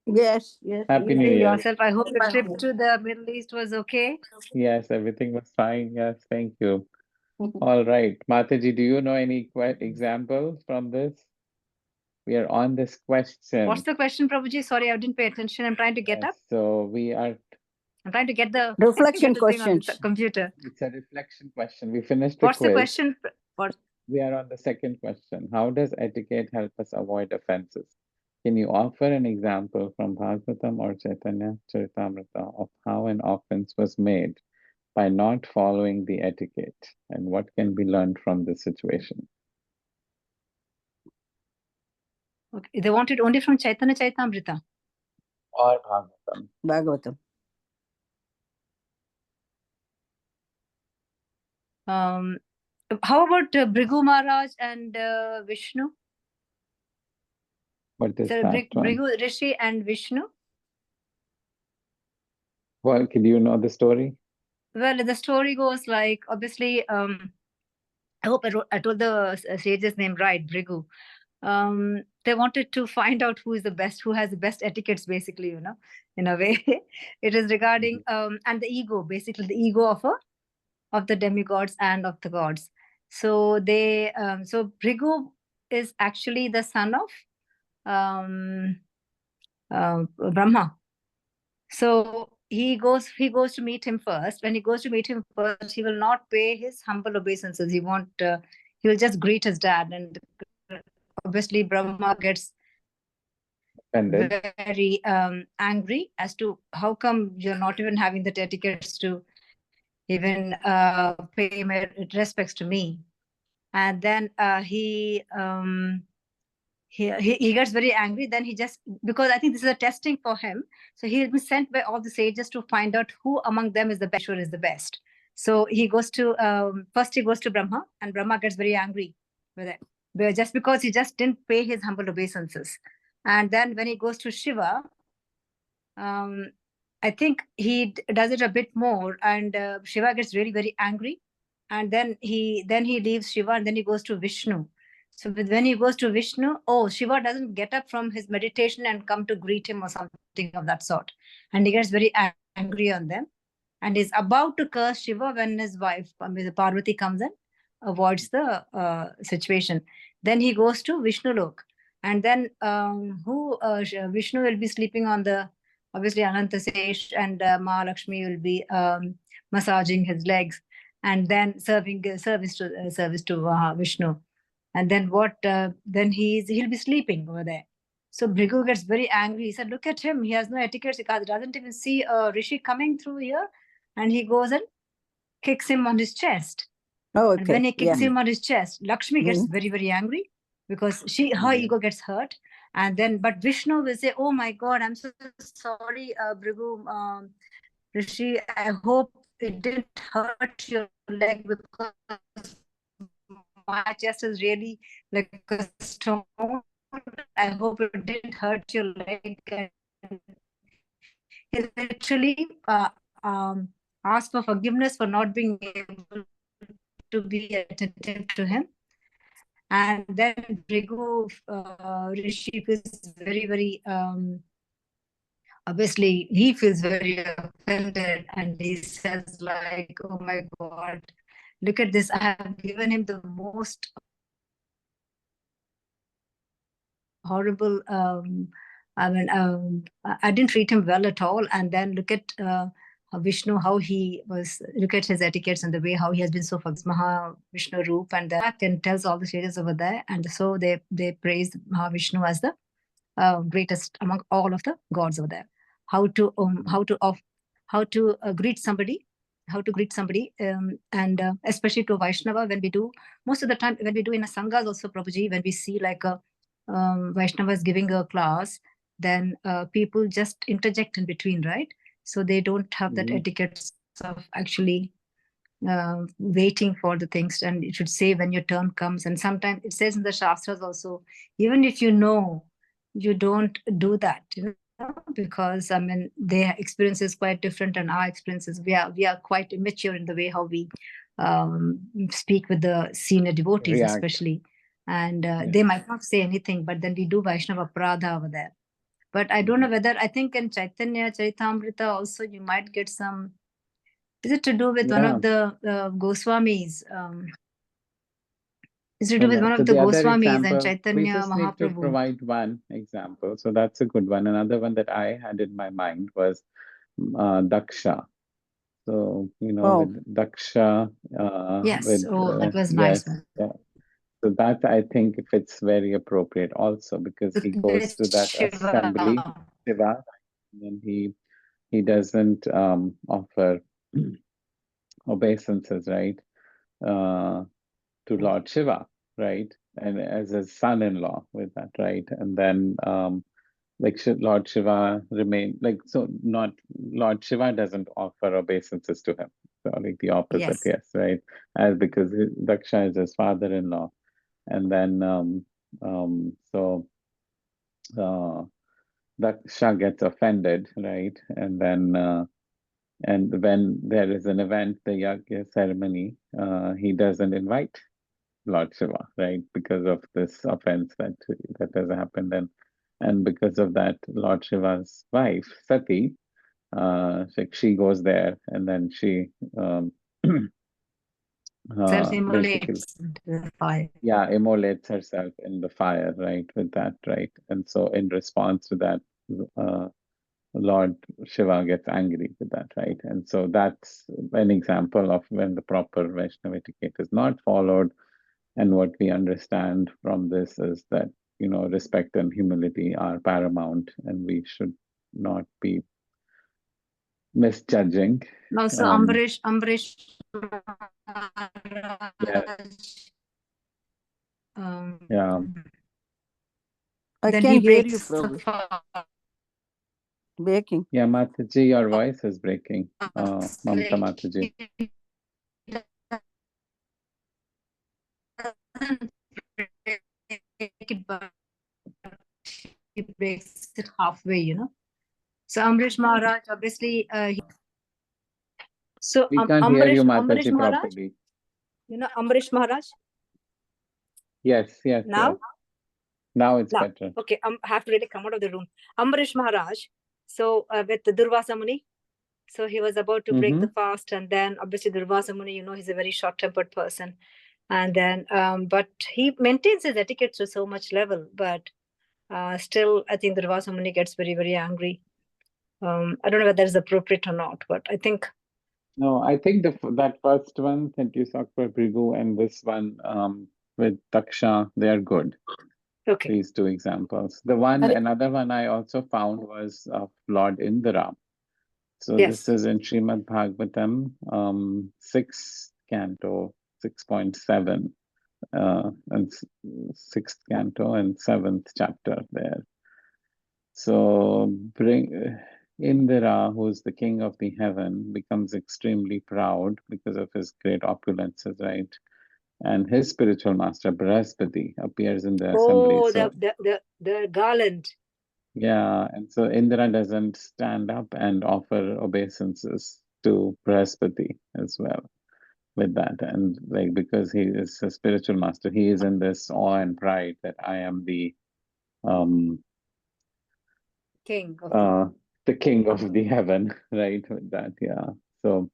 S2: Yes.
S1: Happy New
S7: including
S1: Year.
S7: yourself. I hope the trip to the Middle East was okay.
S1: Yes, everything was fine. Yes, thank you. All right. Mataji, do you know any examples from this? We are on this question.
S7: What's the question, Prabhuji? Sorry, I didn't pay attention. I'm trying to get up.
S1: So
S7: I'm trying to get the
S2: Reflection
S7: get the thing on the
S2: questions.
S7: computer.
S1: it's a reflection question. We finished the
S7: What's the
S1: quiz.
S7: question?
S1: We are on the second question. How does etiquette help us avoid offenses? Can you offer an example from Bhagavatam or Chaitanya Charitamrita of how an offense was made by not following the etiquette, and what can be learned from this situation?
S7: Okay. They want it only from Chaitanya Charitamrita.
S1: Or Bhagavatam.
S2: Bhagavatam.
S7: How about Bhrigu Maharaj and Vishnu?
S1: What is
S7: So
S1: that one?
S7: Bhrigu Rishi and Vishnu.
S1: Well, do you know the story?
S7: Well, the story goes like, obviously, I hope I told the sage's name right, Bhrigu. They wanted to find out who is the best, who has the best etiquettes, basically, in a way. It is regarding and the ego, basically the ego of the demigods and of the gods. So so Bhrigu is actually the son of Brahma. So he goes to meet him first. When he goes to meet him first, he will not pay his humble obeisances. He will just greet his dad, and obviously Brahma gets
S1: Offended.
S7: very angry as to how come you're not even having the etiquettes to even pay my respects to me. And then he gets very angry. Then he just, because I think this is a testing for him, so he'll be sent by all the sages to find out who among them is the best. So he goes to first he goes to Brahma, and Brahma gets very angry with it, just because he just didn't pay his humble obeisances. And then when he goes to Shiva, I think he does it a bit more, and Shiva gets really, very angry. And then he leaves Shiva, and then he goes to Vishnu. So when he goes to Vishnu, Shiva doesn't get up from his meditation and come to greet him or something of that sort. And he gets very angry on them, and is about to curse Shiva when his wife, Parvati, comes and avoids the situation. Then he goes to Vishnu Lok. And then Vishnu will be sleeping on the, obviously, Anantasesh, and Mahalakshmi will be massaging his legs, and then serving service to Vishnu. And then then he'll be sleeping over there. So Bhrigu gets very angry. He said, look at him. He has no etiquette. He doesn't even see a rishi coming through here. And he goes and kicks him on his chest.
S2: Oh, okay.
S7: And when he kicks
S2: Yeah.
S7: him on his chest, Lakshmi gets very, very angry, because her ego gets hurt. And then, but Vishnu will say, oh my God, I'm so sorry, Bhrigu, Rishi, I hope it didn't hurt your leg, because my chest is really like a stone. I hope it didn't hurt your leg. And he literally asked for forgiveness for not being able to be attentive to him. And then Bhrigu Rishi feels very, very, obviously, he feels very offended, and he says like, oh my God, look at this. I have given him the most horrible, I didn't treat him well at all. And then look at Vishnu, how he was, look at his etiquettes and the way how he has been so for Maha Vishnu Roop, and that and tells all the sages over there. And so they praise Mahavishnu as the greatest among all of the gods over there. How to greet somebody, and especially to Vaishnava, when we do, most of the time when we do in a sanghas also, Prabhuji, when we see like a Vaishnava is giving a class, then people just interject in between, right? So they don't have that etiquette of actually waiting for the things, and it should say when your turn comes. And sometimes it says in the Shastras also, even if you know, you don't do that, because their experience is quite different, and our experiences, we are quite immature in the way how we speak with the senior devotees, especially. And they might not say anything, but then we do Vaishnava Aparadha over there. But I don't know whether, I think in Chaitanya Charitamrita also you might get some, is it to do with one of the Goswamis? Is it to do with one of the Goswamis and Chaitanya
S1: we just need to
S7: Mahaprabhu?
S1: provide one example. So that's a good one. Another one that I had in my mind was Daksha. So, with Daksha.
S7: Yes, that was
S1: yes,
S7: nice.
S1: yeah. So that I think fits very appropriate also, because he goes to that assembly, Shiva, and he doesn't offer obeisances, right, to Lord Shiva, right, and as a son-in-law with that, right, and then Lord Shiva remain so not Lord Shiva doesn't offer obeisances to him, so like the opposite, yes, right, as because Daksha is his father-in-law, and then so Daksha gets offended, right? And then and when there is an event, the yagya ceremony, he doesn't invite Lord Shiva, right? Because of this offense that has happened, and because of that, Lord Shiva's wife Sati, she goes there, and then she basically,
S7: Self-immolates into the fire.
S1: yeah, immolates herself in the fire, right? With that, right? And so, in response to that, Lord Shiva gets angry with that, right? And so that's an example of when the proper Vaishnava etiquette is not followed. And what we understand from this is that, respect and humility are paramount, and we should not be misjudging.
S7: Also, Ambarish Maharaj,
S1: Yeah.
S2: I
S7: then
S2: can't
S7: he
S2: hear you,
S7: breaks the
S2: Prabhu.
S7: fast.
S2: Breaking.
S1: Yeah, Mataji, your voice is breaking. Mamta Mataji.
S7: He breaks it halfway, So Amrish Maharaj, obviously, so
S1: We can't hear you,
S7: Amrish
S1: Mataji,
S7: Maharaj,
S1: properly.
S7: Amrish Maharaj.
S1: Yes, yes,
S7: Now?
S1: yes. Now it's
S7: Now.
S1: better.
S7: Okay, I have to really come out of the room. Amrish Maharaj, so with the Durvasa Muni, so he was about to break the fast, and then obviously Durvasa Muni, he's a very short-tempered person. And then, but he maintains his etiquette to so much level, but still, I think Durvasa Muni gets very, very angry. I don't know whether that is appropriate or not, but I think.
S1: No, I think that first one, Satyasakra Brigu, and this one with Daksha, they are good.
S7: Okay.
S1: These two examples. Another one I also found was of Lord Indra. So
S7: Yes.
S1: this is in Srimad Bhagavatam, 6th canto, 6.7, and 6th canto and 7th chapter there. So Indra, who's the king of the heaven, becomes extremely proud because of his great opulences, right? And his spiritual master, Brihaspati, appears in the assembly.
S7: Oh,
S1: So,
S7: the garland.
S1: yeah, and so Indra doesn't stand up and offer obeisances to Brihaspati as well with that. And because he is a spiritual master, he is in this awe and pride that I am the
S7: king of
S1: the king of the heaven, right? With that, yeah. So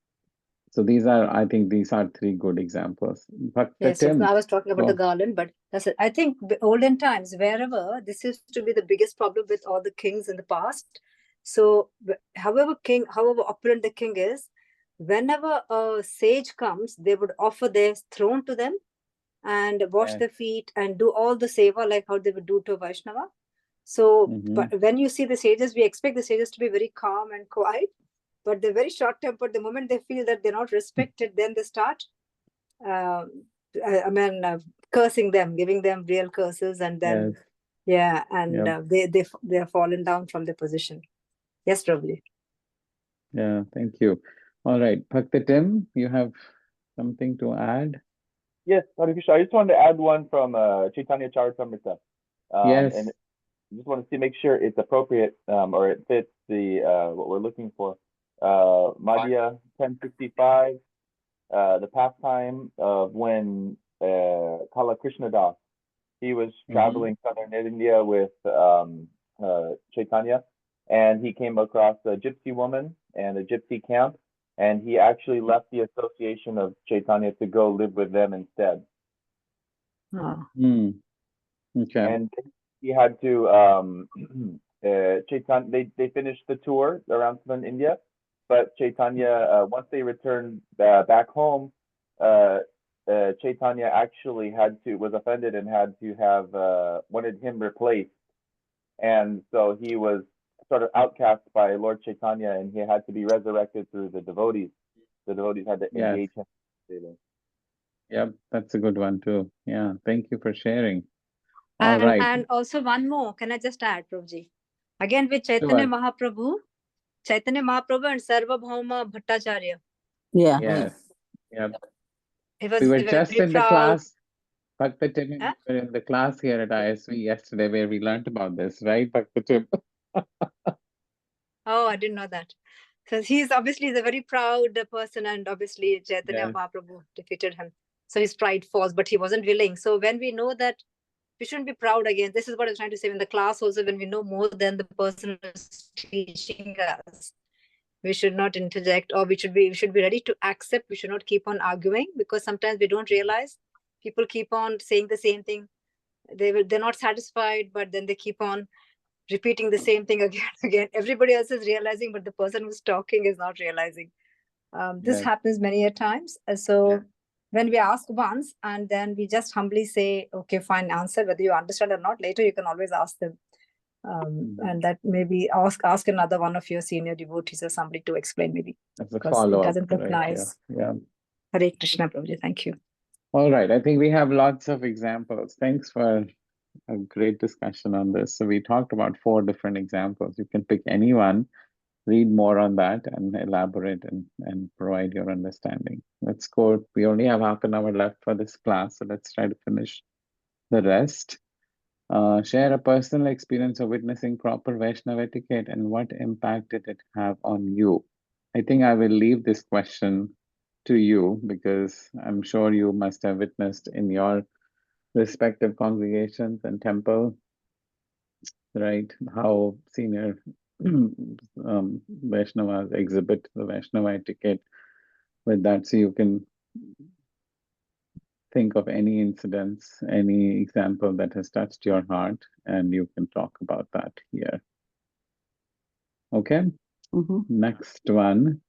S1: I think these are three good examples. But
S7: yes, I was talking about the garland, but that's it. I think olden times, wherever this used to be the biggest problem with all the kings in the past. So, however opulent the king is, whenever a sage comes, they would offer their throne to them and wash their feet and do all the seva like how they would do to Vaishnava. So, but when you see the sages, we expect the sages to be very calm and quiet, but they're very short-tempered. The moment they feel that they're not respected, then they start, cursing them, giving them real curses, and then, they are fallen down from their position. Yes, Prabhuji.
S1: Yeah, thank you. All right, Bhakti Tim, you have something to add?
S3: Yes, Hare Krishna. I just wanted to add one from Chaitanya Charitamrita.
S1: Yes.
S3: And I just want to make sure it's appropriate or it fits the what we're looking for. Madhya 1065, the pastime of when Kala Krishnadas, he was traveling southern India with Chaitanya, and he came across a gypsy woman and a gypsy camp, and he actually left the association of Chaitanya to go live with them instead.
S1: Okay.
S3: And he had to Chaitanya, they finished the tour around southern India, but Chaitanya, once they returned back home, Chaitanya actually was offended and had to have wanted him replaced, and so he was sort of outcast by Lord Chaitanya, and he had to be resurrected through the devotees. The devotees had to engage him.
S1: Yep, that's a good one too. Yeah, thank you for sharing. All right.
S7: And also one more, can I just add, Prabhuji? Again with Chaitanya Mahaprabhu and Sarvabhauma Bhattacharya.
S1: Yes. Yep.
S7: He was
S1: we were just in the class. Bhakta Tim, you were in the class here at ISV yesterday where we learned about this, right, Bhakta Tim?
S7: Oh, I didn't know that. Because he's obviously a very proud person, and obviously Chaitanya
S1: Yeah.
S7: Mahaprabhu defeated him. So his pride falls, but he wasn't willing. So when we know that we shouldn't be proud again, this is what I'm trying to say. In the class also, when we know more than the person who's teaching us, we should not interject, or we should be ready to accept. We should not keep on arguing, because sometimes we don't realize people keep on saying the same thing. They're not satisfied, but then they keep on repeating the same thing again and again. Everybody else is realizing, but the person who's talking is not realizing. This
S1: Yes.
S7: happens many a times. So when we ask once and then we just humbly say, okay, fine, answer, whether you understand or not, later you can always ask them. And that maybe ask another one of your senior devotees or somebody to explain, maybe.
S1: As a
S7: Because it
S1: follow-up,
S7: doesn't look
S1: right?
S7: nice.
S1: Yeah.
S7: Hare Krishna, Prabhuji. Thank you.
S1: All right. I think we have lots of examples. Thanks for a great discussion on this. So we talked about 4 different examples. You can pick any one, read more on that, and elaborate and provide your understanding. Let's go. We only have half an hour left for this class, so let's try to finish the rest. Share a personal experience of witnessing proper Vaishnava etiquette and what impact did it have on you? I think I will leave this question to you because I'm sure you must have witnessed in your respective congregations and temple, right, how senior Vaishnavas exhibit the Vaishnava etiquette with that. So you can think of any incidents, any example that has touched your heart, and you can talk about that here. Okay? Next one.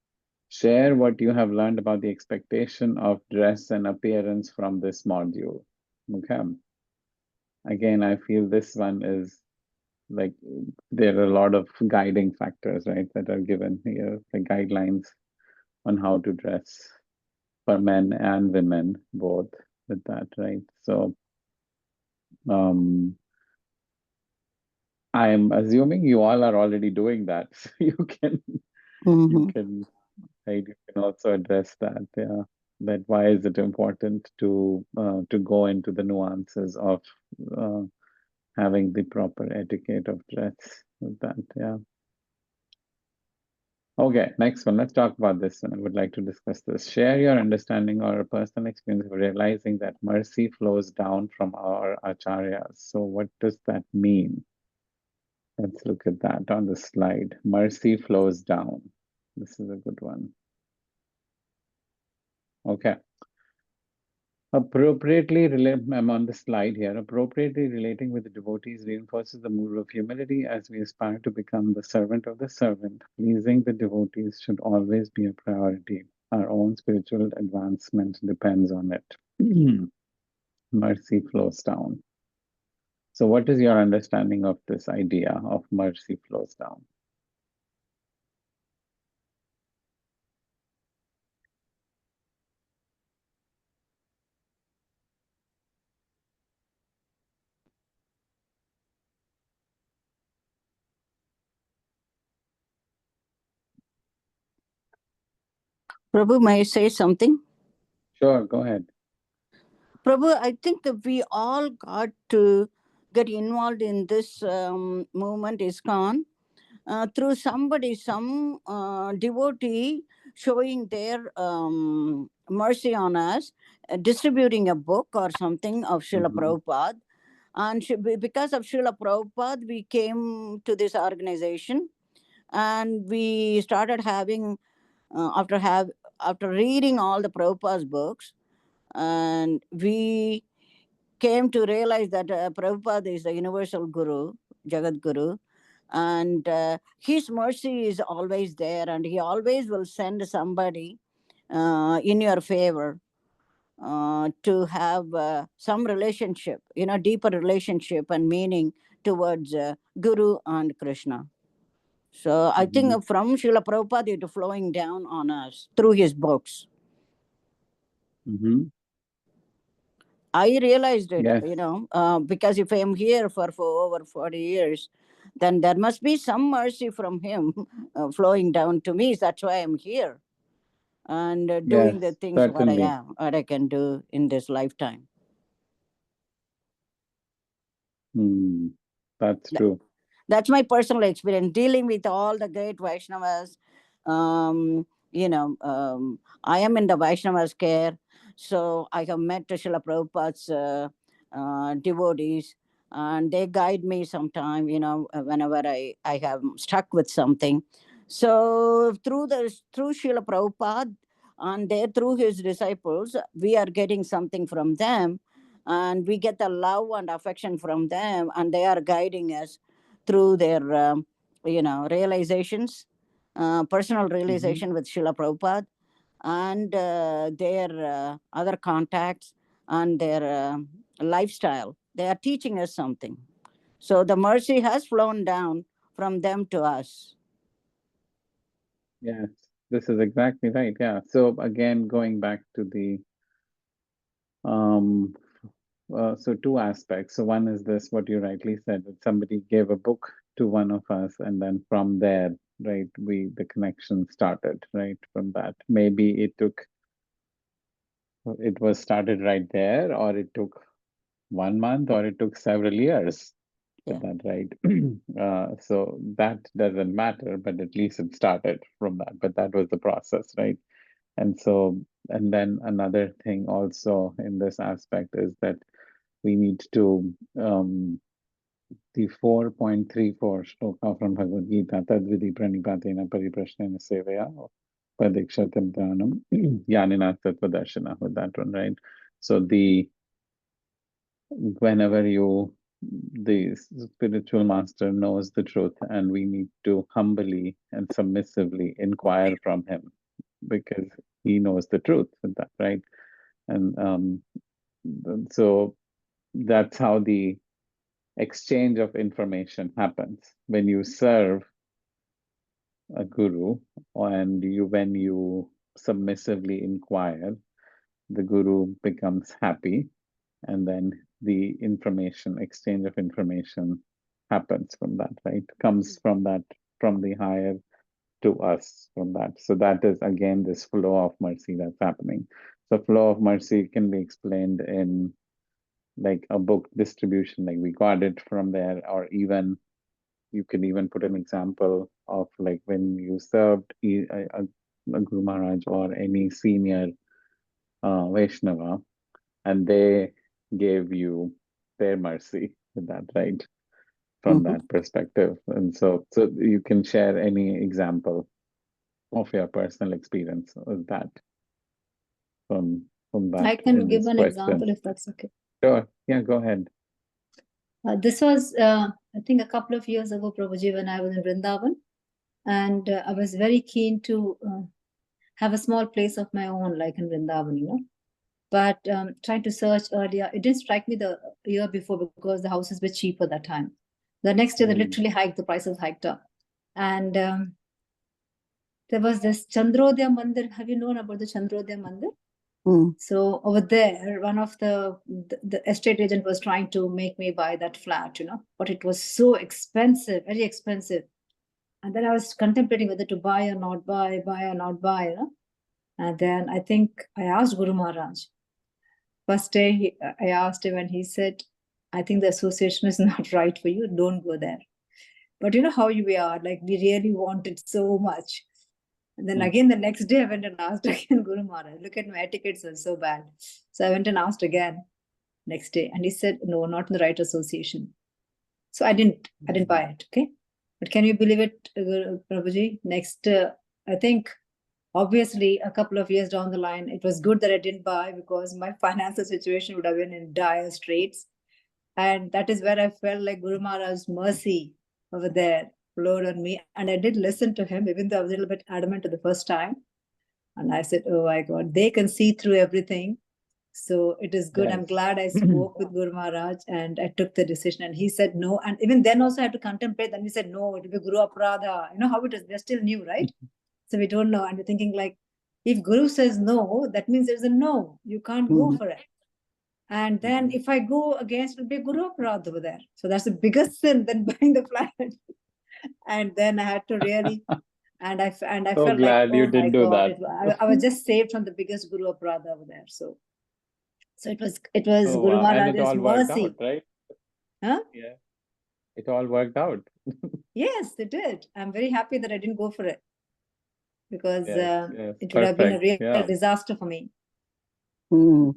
S1: Share what you have learned about the expectation of dress and appearance from this module. Okay. Again, I feel this one is like there are a lot of guiding factors, right, that are given here, the guidelines on how to dress for men and women, both with that, right? So I'm assuming you all are already doing that. So you can right, you can also address that. Yeah. That why is it important to go into the nuances of having the proper etiquette of dress with that. Yeah. Okay, next one. Let's talk about this one. I would like to discuss this. Share your understanding or a personal experience of realizing that mercy flows down from our acharyas. So what does that mean? Let's look at that on the slide. Mercy flows down. This is a good one. Okay. Appropriately I'm on the slide here. Appropriately relating with the devotees reinforces the mood of humility as we aspire to become the servant of the servant. Pleasing the devotees should always be a priority. Our own spiritual advancement depends on it. Mercy flows down. So what is your understanding of this idea of mercy flows down?
S2: Prabhu, may I say something?
S1: Sure, go ahead.
S2: Prabhu, I think that we all got to get involved in this movement, ISKCON, through somebody, some devotee showing their mercy on us, distributing a book or something of Srila Prabhupada. And because of Srila Prabhupada, we came to this organization and we started having, after reading all the Prabhupada's books, and we came to realize that Prabhupada is the universal Guru, Jagat Guru, and his mercy is always there, and he always will send somebody in your favor to have some relationship, deeper relationship and meaning towards Guru and Krishna. So I think from Srila Prabhupada, it is flowing down on us through his books. I realized it,
S1: Yes.
S2: because if I am here for over 40 years, then there must be some mercy from him flowing down to me. That's why I'm here and doing the things what I can do in this lifetime.
S1: That's
S2: Th-
S1: true.
S2: That's my personal experience dealing with all the great Vaishnavas. I am in the Vaishnavas care, so I have met Srila Prabhupada's devotees, and they guide me sometime, whenever I have stuck with something. So through Srila Prabhupada and through his disciples, we are getting something from them, and we get the love and affection from them, and they are guiding us through their realizations, personal realization with Srila Prabhupada, and their other contacts and their lifestyle. They are teaching us something. So the mercy has flown down from them to us.
S1: Yes, this is exactly right. Yeah. So again, going back to the so two aspects. So one is this, what you rightly said, that somebody gave a book to one of us, and then from there, right, the connection started, right, from that. Maybe it was started right there, or it took 1 month, or it took several years.
S2: Yeah.
S1: That right? So that doesn't matter, but at least it started from that. But that was the process, right? And so, and then another thing also in this aspect is that we need to the 4.34 shloka from Bhagavad Gita, Tadvidi Pranipatena Pariprashnena Sevaya Padikshatam Pranam Yanina Tattvadarshana, with that one, right? So whenever the spiritual master knows the truth, and we need to humbly and submissively inquire from him, because he knows the truth with that, right? And so that's how the exchange of information happens. When you serve a guru, and when you submissively inquire, the guru becomes happy, and then the exchange of information happens from that, right? Comes from that, from the higher to us, from that. So that is again this flow of mercy that's happening. So flow of mercy can be explained in like a book distribution, like we got it from there, or even you can even put an example of like when you served a Guru Maharaj or any senior Vaishnava, and they gave you their mercy with that, right? From that perspective. And so you can share any example of your personal experience with that from that
S7: I can
S1: in
S7: give
S1: this
S7: an
S1: question.
S7: example if that's okay.
S1: Sure. Yeah, go ahead.
S7: This was, I think, a couple of years ago, Prabhuji, when I was in Vrindavan. And I was very keen to have a small place of my own, like in Vrindavan, But trying to search earlier, it didn't strike me the year before because the houses were cheaper that time. The next year, they literally hiked, the prices hiked up. And there was this Chandrodaya Mandir. Have you known about the Chandrodaya Mandir? So over there, one of the estate agent was trying to make me buy that flat, but it was so expensive, very expensive. And then I was contemplating whether to buy or not buy, And then I think I asked Guru Maharaj. First day, I asked him, and he said, I think the association is not right for you. Don't go there. But you know how we are, like we really want it so much. And then again, the next day, I went and asked again Guru Maharaj. Look at my etiquettes are so bad. So I went and asked again next day. And he said, no, not in the right association. So I didn't buy it. Okay. But can you believe it, Prabhuji? Next, I think, obviously, a couple of years down the line, it was good that I didn't buy because my financial situation would have been in dire straits. And that is where I felt like Guru Maharaj's mercy over there flowed on me. And I did listen to him, even though I was a little bit adamant the first time. And I said, oh my God, they can see through everything. So it is good. Yes. I'm glad I spoke with Guru Maharaj and I took the decision. And he said no. And even then also I had to contemplate. Then we said no, it will be Guru Aparadha. You know how it is. They're still new, right? So we don't know. And we're thinking like, if Guru says no, that means there's a no. You can't go for it. And then if I go against, it will be Guru Aparadha over there. So that's the biggest sin than buying the flat. And then I had to really... And I
S1: so
S7: felt
S1: glad
S7: like,
S1: you
S7: oh
S1: didn't
S7: my
S1: do
S7: God,
S1: that.
S7: I was just saved from the biggest Guru Aparadha over there. So it was
S1: Oh,
S7: Guru
S1: wow. And it
S7: Maharaj's
S1: all worked
S7: mercy.
S1: out, right?
S7: Huh?
S1: Yeah. It all worked out.
S7: Yes, it did. I'm very happy that I didn't go for it because
S1: Yes, yes,
S7: it would have been a
S1: perfect.
S7: real
S1: Yeah.
S7: disaster for me.
S2: Mm.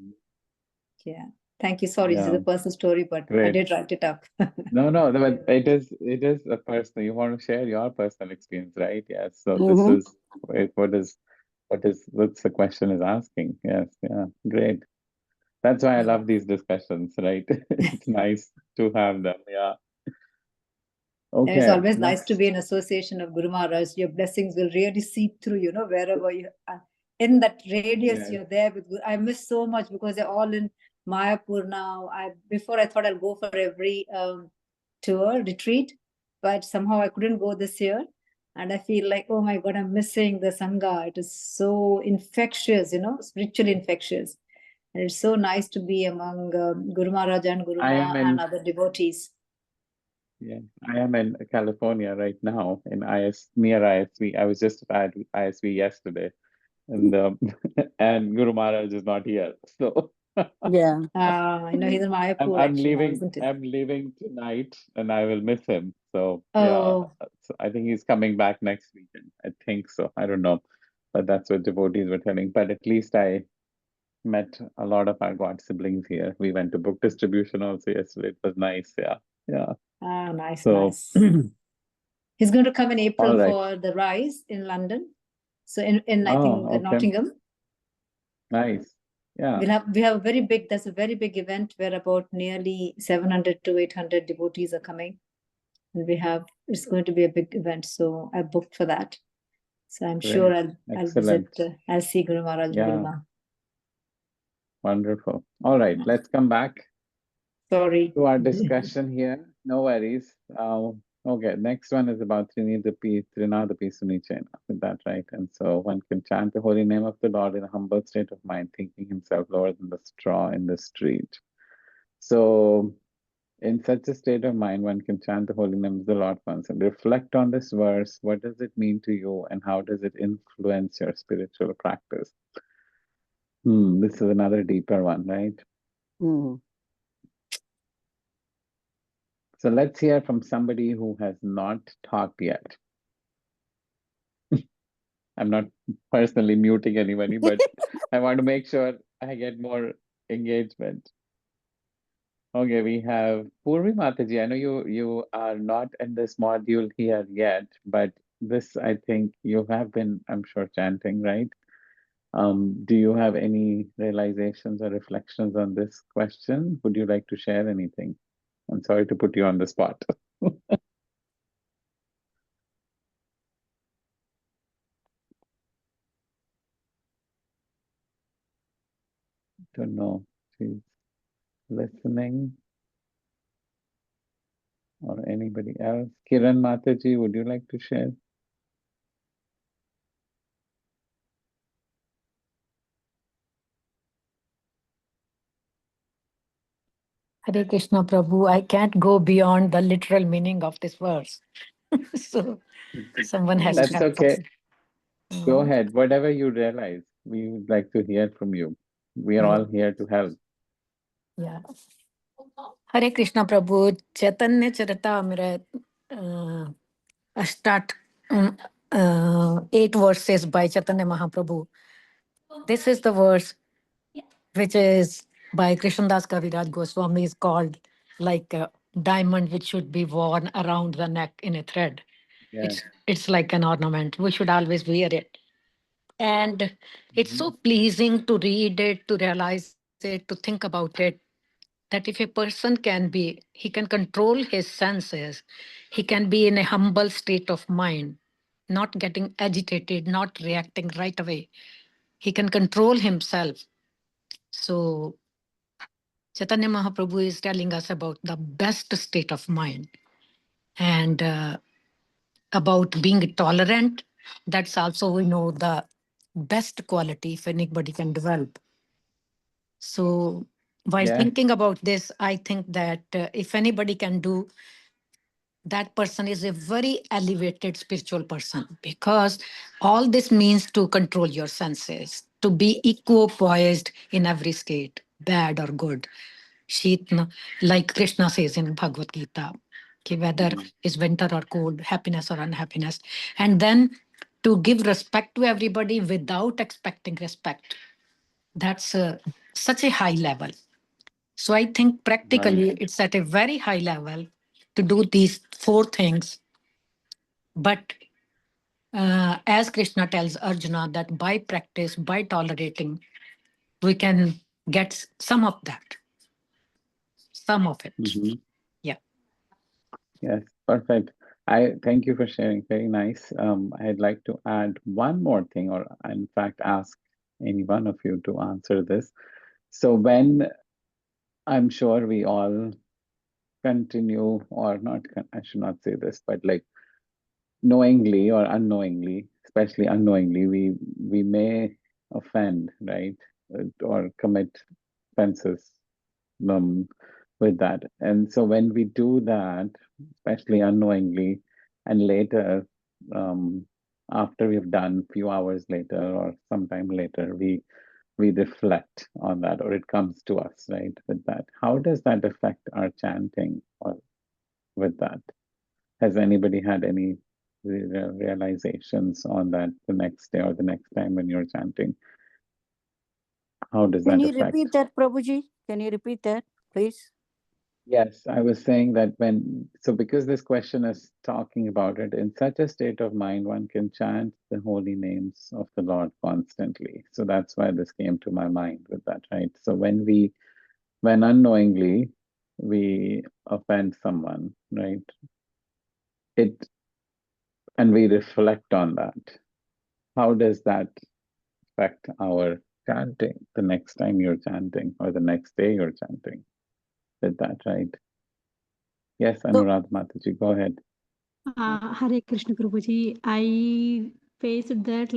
S7: Yeah. Thank you. Sorry, this is
S1: Yeah,
S7: a personal story, but I
S1: great.
S7: did write it up.
S1: No, no, but it is a personal. You want to share your personal experience, right? Yes. So this
S2: Mhm.
S1: is what's the question is asking. Yes, yeah, great. That's why I
S7: Yeah.
S1: love these discussions, right? It's nice to have them. Yeah.
S7: And it's
S1: Okay,
S7: always nice to
S1: next.
S7: be in association of Guru Maharaj. Your blessings will really seep through, wherever you are. In that radius,
S1: Yes.
S7: you're there with Guru. I miss so much because they're all in Mayapur now. Before I thought I'll go for every tour, retreat, but somehow I couldn't go this year. And I feel like, oh my God, I'm missing the Sangha. It is so infectious, spiritually infectious. And it's so nice to be among Guru Maharaj and Guru
S1: I
S7: Ma
S1: am
S7: and
S1: in
S7: other devotees.
S1: Yeah, I am in California right now in near ISV. I was just at ISV yesterday, and and Guru Maharaj is not here, so
S2: Yeah.
S7: He's in Mayapur
S1: I'm
S7: actually now,
S1: leaving.
S7: isn't it?
S1: I'm leaving tonight, and I will miss him. So yeah,
S7: Oh,
S1: so I think he's coming back next weekend. I think so. I don't know, but that's what devotees were telling. But at least I met a lot of our God siblings here. We went to book distribution also yesterday. It was nice. Yeah, yeah.
S7: nice,
S1: So
S7: nice. He's going to come in
S1: all
S7: April
S1: right.
S7: for the Rise in London. So in I think
S1: Oh, okay.
S7: Nottingham,
S1: Nice. Yeah,
S7: we have a very big. That's a very big event where about nearly 700 to 800 devotees are coming, and it's going to be a big event. So I booked for that. So I'm sure
S1: great.
S7: I'll visit.
S1: Excellent.
S7: I'll see Guru Maharaj and Guru
S1: Yeah,
S7: Ma.
S1: wonderful. All right, let's come back
S7: Sorry.
S1: to our discussion here. No worries. Okay, next one is about Trinadapi Sunichena. With that, right? And so one can chant the holy name of the Lord in a humble state of mind, thinking himself lower than the straw in the street. So in such a state of mind, one can chant the holy name of the Lord once and reflect on this verse. What does it mean to you, and how does it influence your spiritual practice? This is another deeper one, right?
S2: Mm.
S1: So let's hear from somebody who has not talked yet. I'm not personally muting anybody, but I want to make sure I get more engagement. Okay, we have Purvi Mataji. I know you are not in this module here yet, but this, I think you have been, I'm sure, chanting, right? Do you have any realizations or reflections on this question? Would you like to share anything? I'm sorry to put you on the spot. Don't know if she's listening or anybody else. Kiran Mataji, would you like to share?
S6: Hare Krishna Prabhu, I can't go beyond the literal meaning of this verse. So someone has to
S1: That's
S6: help
S1: okay.
S6: us.
S1: Go ahead. Whatever you realize, we would like to hear from you. We are
S6: Yeah.
S1: all here to help.
S6: Yeah. Hare Krishna Prabhu, Chaitanya Charitamrita, start 8 verses by Chaitanya Mahaprabhu. This is the verse which is by Krishnadas Kaviraj Goswami, is called like a diamond which should be worn around the neck in a thread.
S1: Yeah.
S6: It's like an ornament. We should always wear it. And it's so pleasing to read it, to realize it, to think about it, that if a person he can control his senses, he can be in a humble state of mind, not getting agitated, not reacting right away. He can control himself. So Chaitanya Mahaprabhu is telling us about the best state of mind and about being tolerant. That's also, we know, the best quality if anybody can develop. So while
S1: Yeah.
S6: thinking about this, I think that if anybody can do, that person is a very elevated spiritual person, because all this means to control your senses, to be equipoised in every state, bad or good. Shitna, like Krishna says in Bhagavad Gita, okay, whether
S1: Mhm.
S6: it's winter or cold, happiness or unhappiness. And then to give respect to everybody without expecting respect. That's such a high level. So I think practically it's at a very high level to do these 4 things. But as Krishna tells Arjuna that by practice, by tolerating, we can get some of that, some of it.
S1: Mhm.
S6: Yeah.
S1: Yes, perfect. I thank you for sharing. Very nice. I'd like to add one more thing, or in fact, ask any one of you to answer this. So when I'm sure we all continue, or not, I should not say this, but like knowingly or unknowingly, especially unknowingly, we may offend, right? Or commit offenses with that. And so when we do that, especially unknowingly, and later, after we've done, few hours later or sometime later, we reflect on that, or it comes to us, right? With that, how does that affect our chanting, or with that? Has anybody had any realizations on that the next day or the next time when you're chanting? How does
S2: Can
S1: that
S2: you
S1: affect?
S2: repeat that, Prabhuji? Can you repeat that, please?
S1: Yes, I was saying that so because this question is talking about it, in such a state of mind, one can chant the holy names of the Lord constantly. So that's why this came to my mind with that, right? So when unknowingly we offend someone, right? And we reflect on that. How does that affect our chanting the next time you're chanting or the next day you're chanting with that, right? Yes,
S2: So,
S1: Anuradha Mataji, go ahead.
S4: Hare Krishna Prabhuji, I faced that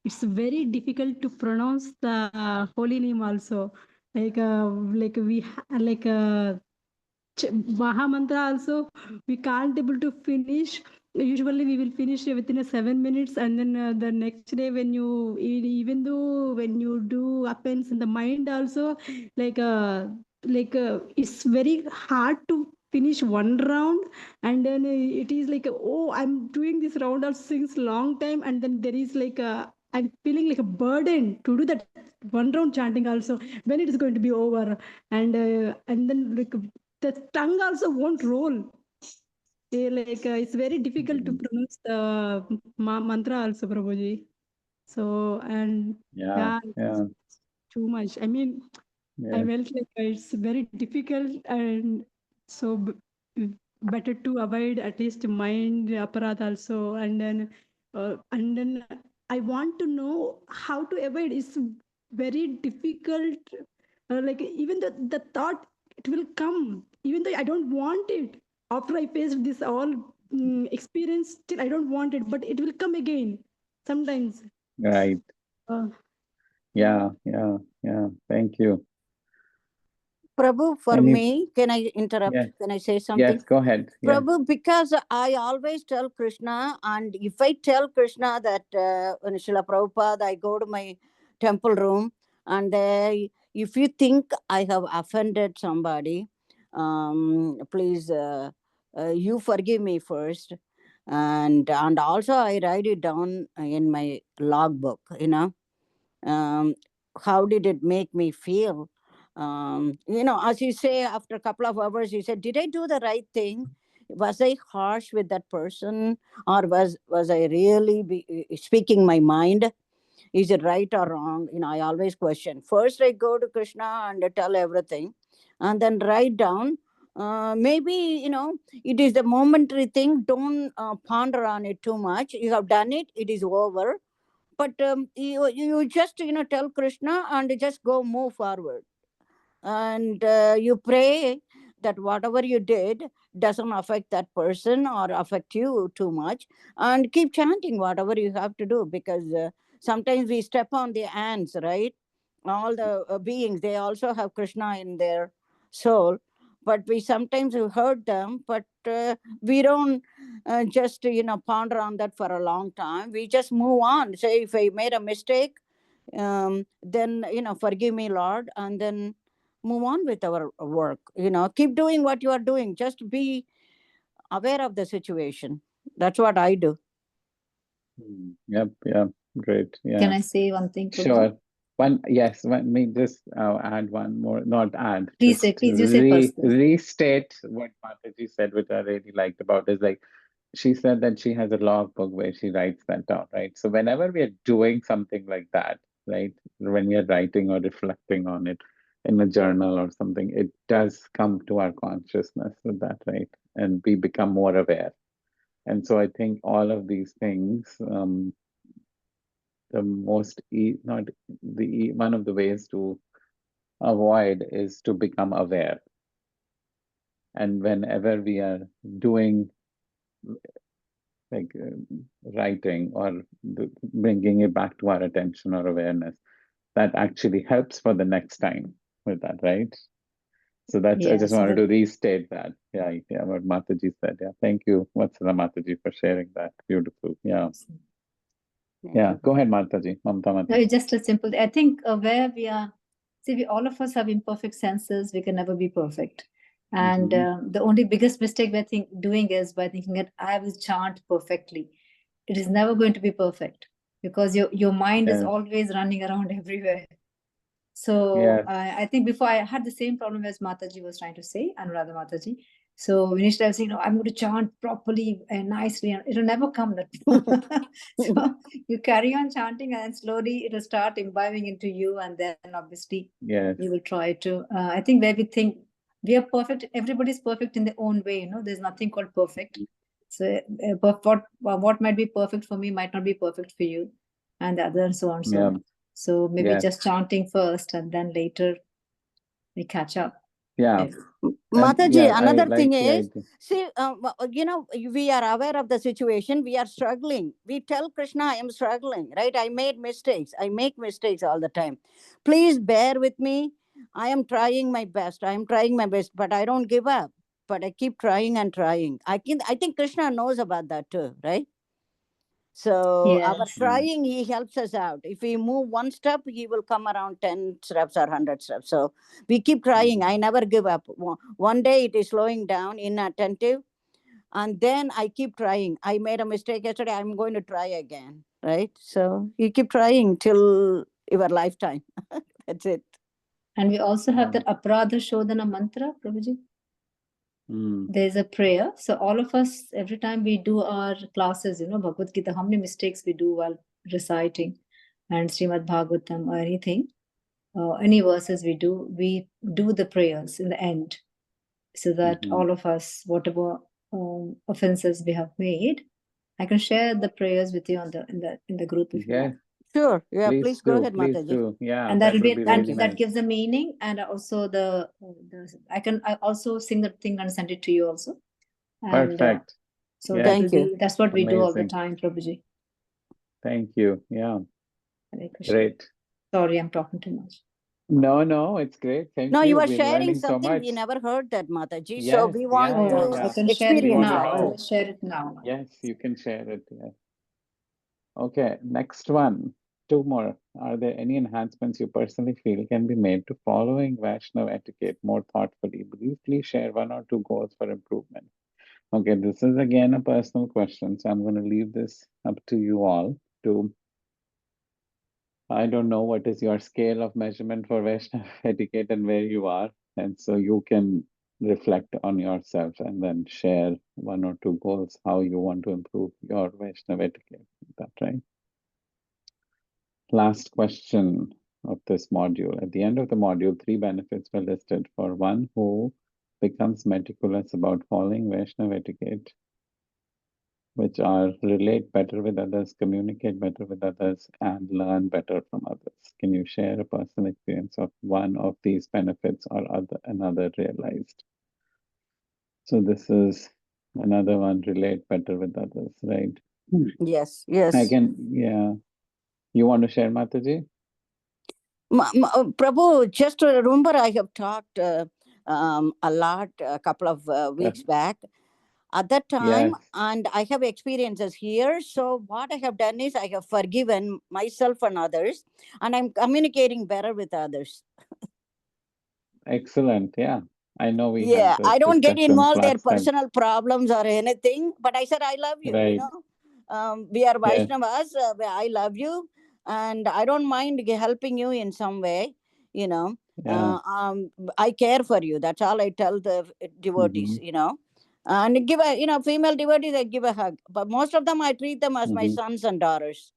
S4: it's very difficult to pronounce the holy name also. Like we like Maha Mantra also we can't able to finish. Usually we will finish within 7 minutes, and then the next day when you even though when you do appends in the mind also, like uh, it's very hard to finish one round, and then it is like oh, I'm doing this round also since long time, and then there is I'm feeling like a burden to do that one round chanting also, when it is going to be over, and then the tongue also won't roll. It's very difficult to pronounce the mantra also, Prabhuji. So, and
S1: Yeah,
S4: yeah,
S1: yeah,
S4: it's too much. I mean, I
S1: yes.
S4: felt like it's very difficult, and so better to avoid at least mind aparat also, and then I want to know how to avoid. It's very difficult. Like even the thought it will come, even though I don't want it. After I faced this all experience, still I don't want it, but it will come again sometimes.
S1: Right.
S4: Uh,
S1: Yeah, yeah, yeah. Thank you.
S2: Prabhu, for
S1: Any,
S2: me, can I interrupt?
S1: yes,
S2: Can I say something?
S1: yes, go ahead. Yes.
S2: Prabhu, because I always tell Krishna, and if I tell Krishna that when Srila Prabhupada, I go to my temple room, and if you think I have offended somebody, please, you forgive me first. And also I write it down in my logbook, how did it make me feel? As you say, after a couple of hours, you said, did I do the right thing? Was I harsh with that person, or was I really speaking my mind? Is it right or wrong? I always question. First, I go to Krishna and I tell everything, and then write down. Maybe it is the momentary thing. Don't ponder on it too much. You have done it. It is over. But you just tell Krishna and just go move forward, and you pray that whatever you did doesn't affect that person or affect you too much, and keep chanting whatever you have to do, because sometimes we step on the ants, right? All the beings, they also have Krishna in their soul, but we sometimes hurt them, but we don't just ponder on that for a long time. We just move on, say if I made a mistake, then forgive me, Lord, and then move on with our work. Keep doing what you are doing. Just be aware of the situation. That's what I do.
S1: Yep. Great. Yeah.
S7: Can I say one thing, Prabhuji?
S1: Sure. Yes, let me just add one more, not add.
S7: Please say,
S1: just
S7: please, you say first.
S1: restate what Mataji said, which I really liked about is like, she said that she has a logbook where she writes that down, right? So whenever we are doing something like that, right, when we are writing or reflecting on it in a journal or something, it does come to our consciousness with that, right? And we become more aware. And so I think all of these things, the most not the one of the ways to avoid is to become aware. And whenever we are doing like writing or bringing it back to our attention or awareness, that actually helps for the next time with that, right? So that's, I just
S7: Yes,
S1: wanted to restate that. Yeah, what Mataji said. Yeah, thank you, Vatsala Mataji, for sharing that. Beautiful. Yeah. Yeah, go ahead, Mataji. Mamta
S7: No,
S1: Mataji.
S7: it's just a simple. I think where we are, see, all of us have imperfect senses. We can never be perfect. And the only biggest mistake we're doing is by thinking that I will chant perfectly. It is never going to be perfect because your mind is
S1: Yes.
S7: always running around everywhere. So
S1: Yes.
S7: I think before I had the same problem as Mataji was trying to say, Anuradha Mataji. So initially I was saying, no, I'm going to chant properly and nicely, and it'll never come. So you carry on chanting, and slowly it'll start imbibing into you, and then obviously
S1: Yes.
S7: you will try to. I think where we think we are perfect, everybody's perfect in their own way. There's nothing called perfect. So what might be perfect for me might not be perfect for you, and the other, and so on and so on. So maybe just chanting first, and then later we catch up.
S1: Yeah.
S2: Mataji, another thing is, see, we are aware of the situation. We are struggling. We tell Krishna, I am struggling, right? I made mistakes. I make mistakes all the time. Please bear with me. I am trying my best. I am trying my best, but I don't give up. But I keep trying and trying. I think Krishna knows about that too, right? So our trying, he helps us out. If we move one step, he will come around 10 steps or 100 steps. So we keep trying. I never give up. One day it is slowing down, inattentive. And then I keep trying. I made a mistake yesterday. I'm going to try again. Right? So you keep trying till your lifetime. That's it.
S7: And we also have that Aparadha Shodhana mantra, Prabhuji. There's a prayer. So all of us, every time we do our classes, Bhagavad Gita, how many mistakes we do while reciting, and Srimad Bhagavatam or anything, any verses we do the prayers in the end, so that all of us, whatever offenses we have made, I can share the prayers with you in the group if you want.
S2: Sure. Yeah, please go ahead,
S1: Please
S2: Mataji.
S1: do. Yeah,
S7: and that will be
S1: really
S7: that gives a meaning, and also I also sing the thing and send it to you also. And,
S1: perfect.
S7: So
S1: Yes.
S7: thank you. That's what we do all the
S1: Amazing.
S7: time, Prabhuji.
S1: Thank you. Yeah.
S7: Hare Krishna.
S1: Great.
S7: Sorry, I'm talking too much.
S1: No, it's great. Thank
S2: No,
S1: you.
S2: you are
S1: We're
S2: sharing
S1: learning so
S2: something.
S1: much.
S2: We never heard that, Mataji.
S1: Yes,
S2: So we want
S1: yeah.
S7: I can share it
S2: experience
S7: now.
S2: that.
S7: Let's share it now.
S1: Yes, you can share it. Yeah. Okay, next one. Two more. Are there any enhancements you personally feel can be made to following Vaishnav etiquette more thoughtfully? Briefly share one or two goals for improvement. Okay, this is again a personal question, so I'm going to leave this up to you all to. I don't know what is your scale of measurement for Vaishnav etiquette and where you are, and so you can reflect on yourself and then share one or two goals how you want to improve your Vaishnav etiquette. Is that right? Last question of this module. At the end of the module, 3 benefits were listed for one who becomes meticulous about following Vaishnav etiquette, which are relate better with others, communicate better with others, and learn better from others. Can you share a personal experience of one of these benefits or another realized? So this is another one, relate better with others, right?
S2: Yes.
S1: Yeah. You want to share, Mataji?
S2: Prabhu, just remember I have talked a lot a couple of weeks back at that time, and I have experiences here. So what I have done is I have forgiven myself and others, and I'm communicating better with others.
S1: excellent. Yeah, I know we
S2: Yeah,
S1: had this
S2: I don't get
S1: discussions
S2: involved their
S1: last time.
S2: personal problems or anything, but I said I love you. You
S1: Right.
S2: know, we are
S1: Yes.
S2: Vaishnavas. I love you, and I don't mind helping you in some way. You know,
S1: Yeah.
S2: I care for you. That's all I tell the devotees.
S1: Mm-hmm.
S2: You know, and give a female devotees I give a hug, but most of them I treat them as my
S1: Mm-hmm.
S2: sons and daughters.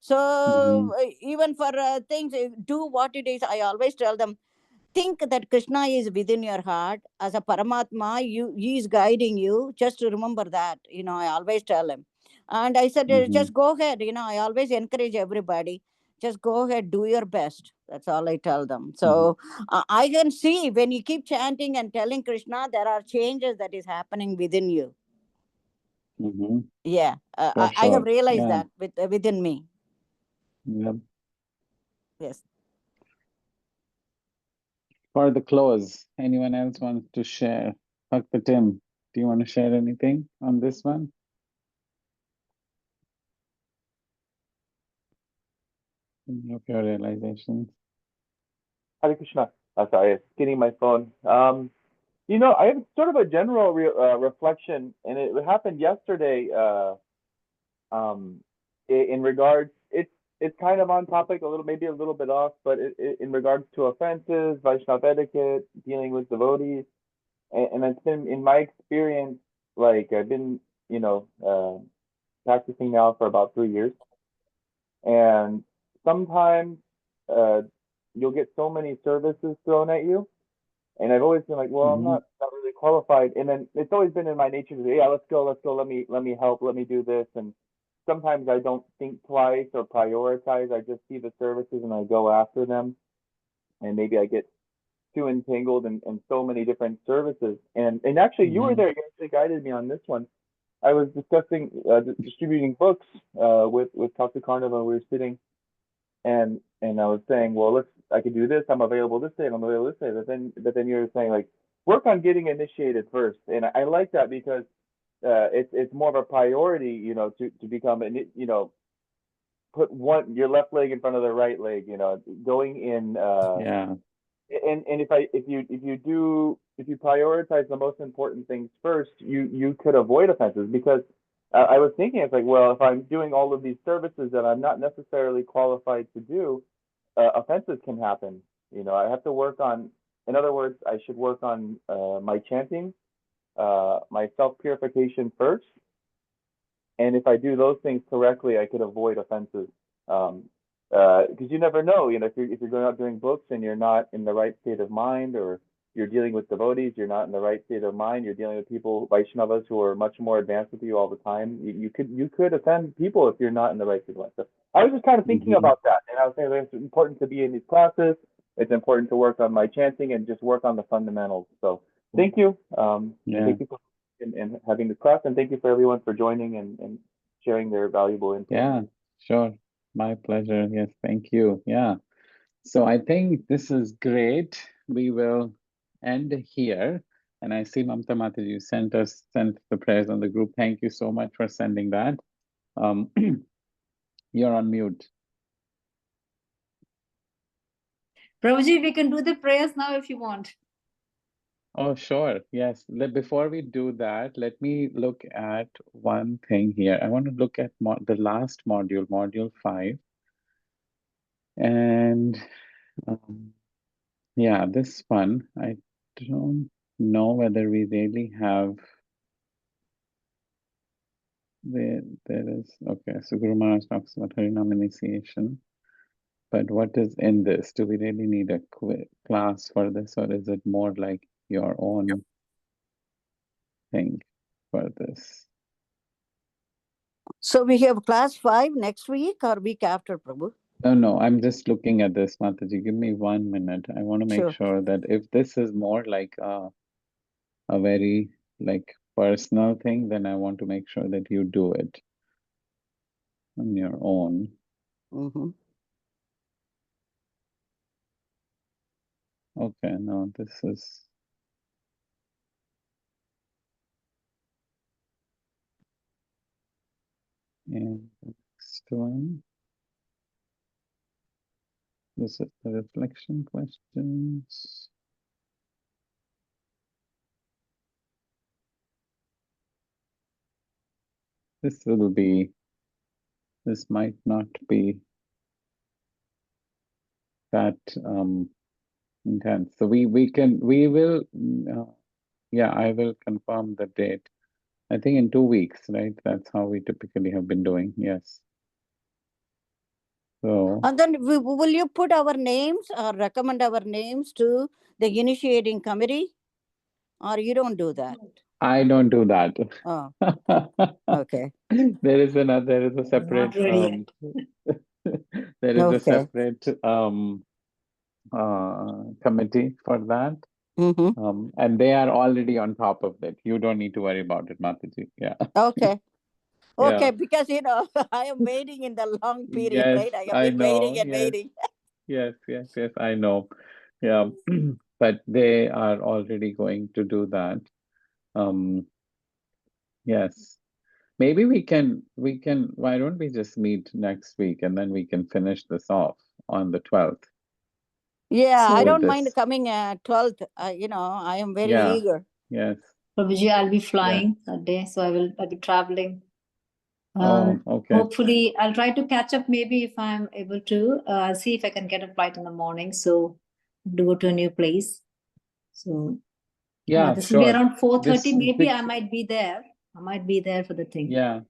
S2: So
S1: Mm-hmm.
S2: even for things, do what it is. I always tell them, think that Krishna is within your heart as a Paramatma. He is guiding you. Just to remember that. I always tell him. And I said,
S1: Mm-hmm.
S2: just go ahead. I always encourage everybody. Just go ahead, do your best. That's all I tell them. So I can see when you keep chanting and telling Krishna, there are changes that is happening within you.
S1: Mm-hmm.
S2: Yeah,
S1: For
S2: I have
S1: sure.
S2: realized
S1: Yeah.
S2: that within me.
S1: Yep.
S2: Yes.
S1: For the close, anyone else wants to share? Dr. Tim, do you want to share anything on this one? Any of your realizations?
S3: Hare Krishna. Sorry, it's getting my phone. I have sort of a general reflection, and it happened yesterday. In regards, it's kind of on topic, maybe a little bit off, but in regards to offenses, Vaishnava etiquette, dealing with devotees, and it's been in my experience, like I've been, practicing now for about 3 years, and sometimes uh, you'll get so many services thrown at you, and I've always been like, well, I'm
S1: Mm-hmm.
S3: not really qualified. And then it's always been in my nature to say, yeah, let's go, let me help, let me do this. And sometimes I don't think twice or prioritize. I just see the services and I go after them. And maybe I get too entangled in so many different services. And actually, you were
S1: Mm-hmm.
S3: there. You actually guided me on this one. I was discussing distributing books with Dr. Carnival. We were sitting, and I was saying, well, I could do this. I'm available this day. And I'm available this day. But then you're saying like, work on getting initiated first, and I like that because it's more of a priority, to become put your left leg in front of the right leg, going in.
S1: Yeah.
S3: And if you prioritize the most important things first, you could avoid offenses because I was thinking it's like, well, if I'm doing all of these services that I'm not necessarily qualified to do, offenses can happen. I have to work on. In other words, I should work on my chanting, my self purification first, and if I do those things correctly, I could avoid offenses. Because you never know, if you're going out doing books and you're not in the right state of mind, or you're dealing with devotees, you're not in the right state of mind, you're dealing with people, Vaishnavas, who are much more advanced with you all the time. You could offend people if you're not in the right state of mind. So I was just kind of thinking
S1: Mm-hmm.
S3: about that, and I was saying that it's important to be in these classes. It's important to work on my chanting and just work on the fundamentals. So thank you.
S1: Yeah.
S3: Thank you for and having this class, and thank you for everyone for joining and sharing their valuable input.
S1: Yeah, sure. My pleasure. Yes, thank you. Yeah. So I think this is great. We will end here. And I see Mamta Mataji sent the prayers on the group. Thank you so much for sending that. You're on mute.
S7: Prabhuji, we can do the prayers now if you want.
S1: Oh, sure. Yes. Before we do that, let me look at one thing here. I want to look at the last module, module 5. And yeah, this one, I don't know whether we really have there is okay, so Guru Maharaj talks about Harinam initiation. But what is in this? Do we really need a class for this, or is it more like your own thing for this?
S2: So we have class 5 next week or week after, Prabhu?
S1: No, I'm just looking at this, Mataji. Give me 1 minute. I want to make
S2: Sure.
S1: sure that if this is more like a very like personal thing, then I want to make sure that you do it on your own.
S2: Mm-hmm.
S1: Okay, no, this is and the next one. This is the reflection questions. this might not be that intense. So we will, yeah, I will confirm the date. I think in 2 weeks, right? That's how we typically have been doing. Yes. So,
S2: And then will you put our names or recommend our names to the initiating committee? Or you don't do that?
S1: I don't do that.
S2: Oh, okay.
S1: There is a separate,
S7: Not ready
S1: there is a
S2: Okay.
S1: separate committee for that.
S2: Mm-hmm.
S1: And they are already on top of it. You don't need to worry about it, Mataji. Yeah.
S2: Okay. Okay,
S1: Yeah.
S2: because I am waiting in the long period,
S1: Yes,
S2: right? I have
S1: I
S2: been
S1: know.
S2: waiting and
S1: Yes.
S2: waiting.
S1: Yes, I know. Yeah. But they are already going to do that. Yes. Maybe we can, why don't we just meet next week and then we can finish this off on the 12th
S2: Yeah, I
S7: So,
S2: don't
S1: with
S2: mind
S1: this.
S2: coming 12th. I am very
S1: Yeah.
S2: eager.
S1: Yes.
S7: Prabhuji, I'll be flying that day, so I'll be traveling.
S1: Oh, okay.
S7: Hopefully, I'll try to catch up maybe if I'm able to. I'll see if I can get a flight in the morning. So, to go to a new place. So,
S1: Yeah,
S7: this will be
S1: sure.
S7: around 4:30.
S1: This,
S7: Maybe I might be there. I might be there for the thing.
S1: yeah.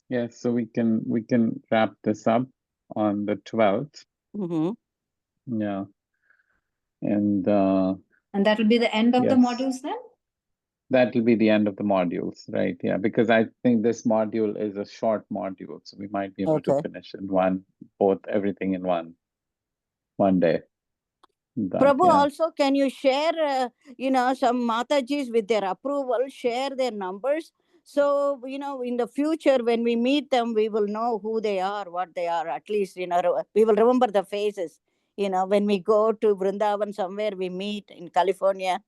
S1: Yes, so we can wrap this up on the 12th.
S2: Mm-hmm.
S1: Yeah. And
S7: And that will be the end of the
S1: yes.
S7: modules then?
S1: That will be the end of the modules, right? Yeah, because I think this module is a short module, so we might be able to
S2: Okay.
S1: finish in everything in one day. That,
S2: Prabhu,
S1: yeah.
S2: also, can you share, some Matajis with their approval, share their numbers? So, in the future, when we meet them, we will know who they are, what they are. At least, we will remember the faces. When we go to Vrindavan somewhere, we meet in California,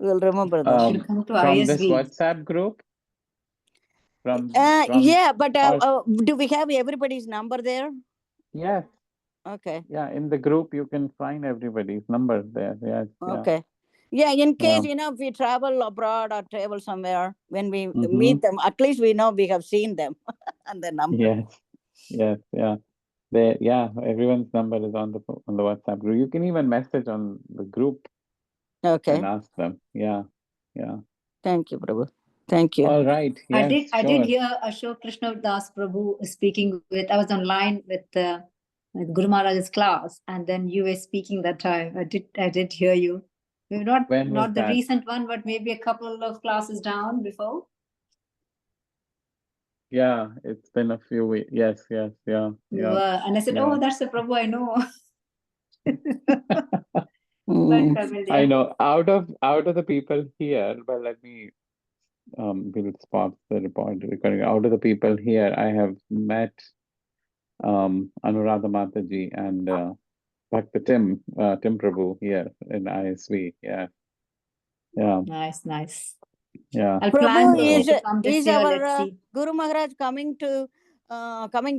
S2: we'll remember them.
S7: Should come to
S1: From this
S7: ISV.
S1: WhatsApp group? From
S2: Yeah, but
S1: or-
S2: do we have everybody's number there?
S1: Yes.
S2: Okay.
S1: Yeah, in the group you can find everybody's number there. Yes. Yeah.
S2: Okay. Yeah, in case,
S1: Yeah.
S2: if we travel abroad or travel somewhere, when we
S1: Mhm.
S2: meet them, at least we know we have seen them and their number.
S1: Yes. Yes. Yeah. Everyone's number is on the WhatsApp group. You can even message on the group
S2: Okay.
S1: and ask them. Yeah. Yeah.
S2: Thank you, Prabhu. Thank you.
S1: All right. Yes,
S7: I did
S1: sure.
S7: hear Ashok Krishna Das Prabhu speaking I was online with Guru Maharaj's class, and then you were speaking that time. I did hear you. Maybe
S1: When was
S7: not the
S1: that?
S7: recent one, but maybe a couple of classes down before.
S1: Yeah, it's been a few weeks. Yes. Yeah.
S7: You were, and I said,
S1: Yeah.
S7: "Oh, that's the Prabhu I know."
S2: Mm.
S7: Quite familiar.
S1: I know out of the people here, but let me we'll stop the recording. Out of the people here, I have met Anuradha Mataji and Bhakta Tim Prabhu here in ISV. Yeah.
S7: Nice.
S1: Yeah.
S7: I'll plan
S2: Prabhu,
S7: to come this
S2: is
S7: year.
S2: our
S7: Let's see.
S2: Guru Maharaj coming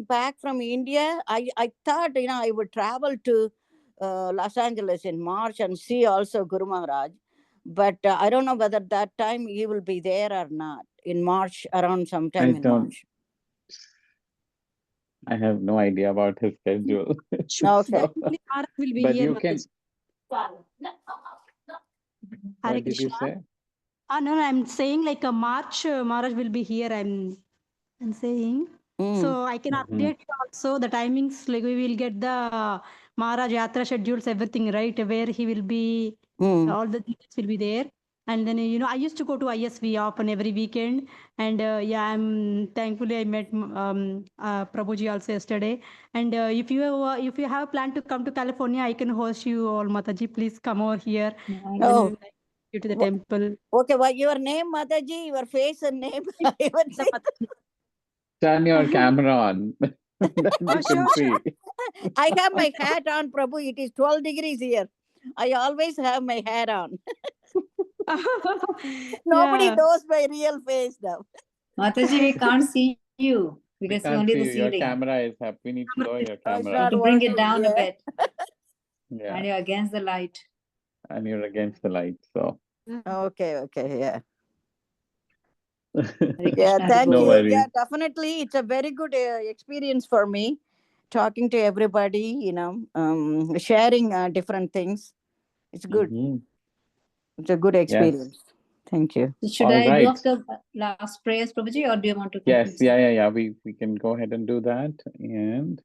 S2: back from India? I thought, I would travel to Los Angeles in March and see also Guru Maharaj. But I don't know whether that time he will be there or not in March, around sometime in March.
S1: I have no idea about his schedule.
S2: Okay.
S4: Definitely Maharaj will be
S1: But
S4: here.
S1: you can.
S4: Hare
S1: What did you
S4: Krishna.
S1: say?
S4: No, I'm saying like a March Maharaj will be here. I'm saying. So I can update you also the timings. Like we will get the Maharaj Yatra schedules, everything right, where he will be. All the details will be there. And then I used to go to ISV often every weekend. And I'm thankfully I met Prabhuji also yesterday. And if you have a plan to come to California, I can host you all, Mataji. Please come over here.
S2: Oh.
S4: You to the temple.
S2: Okay, well, your name, Mataji, your face and name. I would say.
S1: Turn your camera on. Then we can see.
S2: I have my hat on, Prabhu. It is 12 degrees here. I always have my hat on. Nobody knows my real face now.
S7: Mataji, we can't see you because
S1: We can't
S7: only
S1: see
S7: the
S1: you. Your
S7: ceiling.
S1: camera is up. We need to lower your
S2: It's
S1: camera.
S7: You
S2: not
S7: have to bring it
S2: working,
S7: down a bit,
S1: Yeah.
S7: and you're against the light.
S1: And you're against the light. So
S2: Okay, yeah.
S7: Hare
S2: Yeah,
S7: Krishna,
S2: thank
S1: No
S2: you.
S1: worries.
S2: Yeah, definitely. It's a very good experience for me talking to everybody, sharing different things. It's good.
S1: Mhm.
S2: It's a good experience. Thank you.
S7: Should
S1: All
S7: I do
S1: right.
S7: after last prayers, Prabhuji, or do you want to
S1: Yes,
S7: conclude?
S1: yeah. We can go ahead and do that. And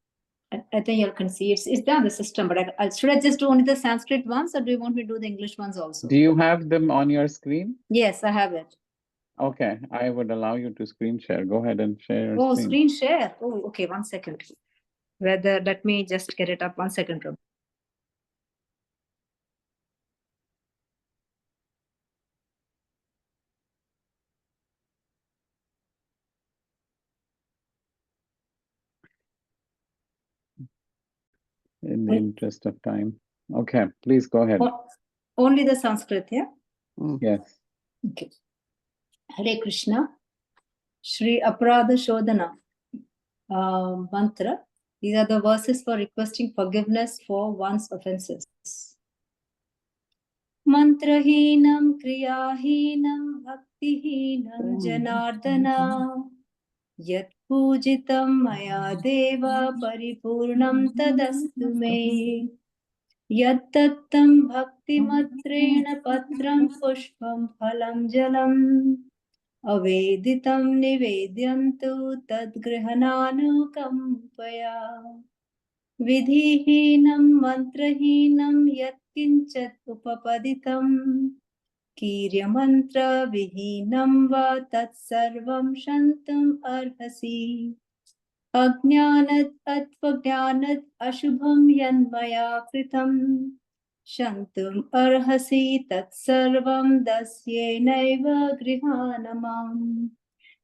S7: I think you can see it's there on the system, but should I just do only the Sanskrit ones, or do you want me to do the English ones also?
S1: do you have them on your screen?
S7: Yes, I have it.
S1: Okay, I would allow you to screen share. Go ahead and share your
S7: Oh,
S1: screen.
S7: screen share. Oh, okay, 1 second. Let me just get it up. 1 second, Prabhu.
S1: In the interest of time. Okay, please go ahead.
S7: Only the Sanskrit, yeah?
S1: Yes.
S7: Okay. Hare Krishna. Shri Aparadha Shodhana mantra. These are the verses for requesting forgiveness for one's offenses. Mantrahinam kriyahinam bhaktihinam janardana yat pujitam maya deva paripurnam tadastu me yat tattam bhaktimatrena patram pushpam phalam jalam अवेदितं निवेद्यन्तु तद्गृह्णानुकम्पया विधिहीनं मन्त्रहीनं यत्किञ्चित् उपपदितं कीर्यमन्त्रविहीनं वा तत्सर्वं क्षन्तुम् अर्हसि अज्ञानत् अत्वज्ञानत् अशुभं यन्मया कृतं क्षन्तुम् अर्हसि तत्सर्वं दस्येनैव गृहाणमाम्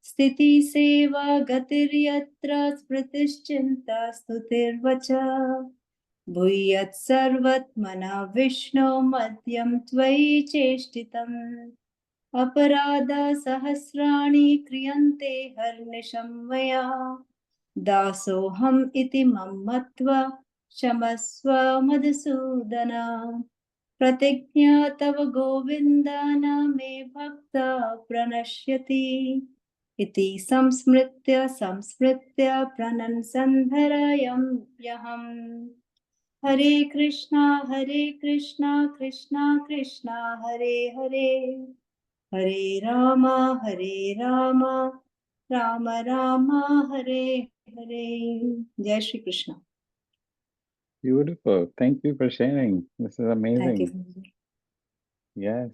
S7: स्थितिसेवा गतिर्यत्र स्मृतिश्चिन्ता स्तुतिर्वच भूयत् सर्वत्मना विष्णो मद्यं त्वयि चेष्टितम् अपराधसहस्राणि क्रियन्ते हर्निशं मया दासोऽहम् इति मम मत्वा क्षमस्व मधुसूदन प्रतिज्ञा तव गोविन्द न मे भक्ता प्रणश्यति इति संस्मृत्य प्रणन्सन्धरयम् हरे कृष्णा कृष्णा कृष्णा हरे हरे हरे राम राम राम हरे हरे जय Shri Krishna
S1: Beautiful. Thank you for sharing. This is amazing.
S7: Thank you.
S1: Yes.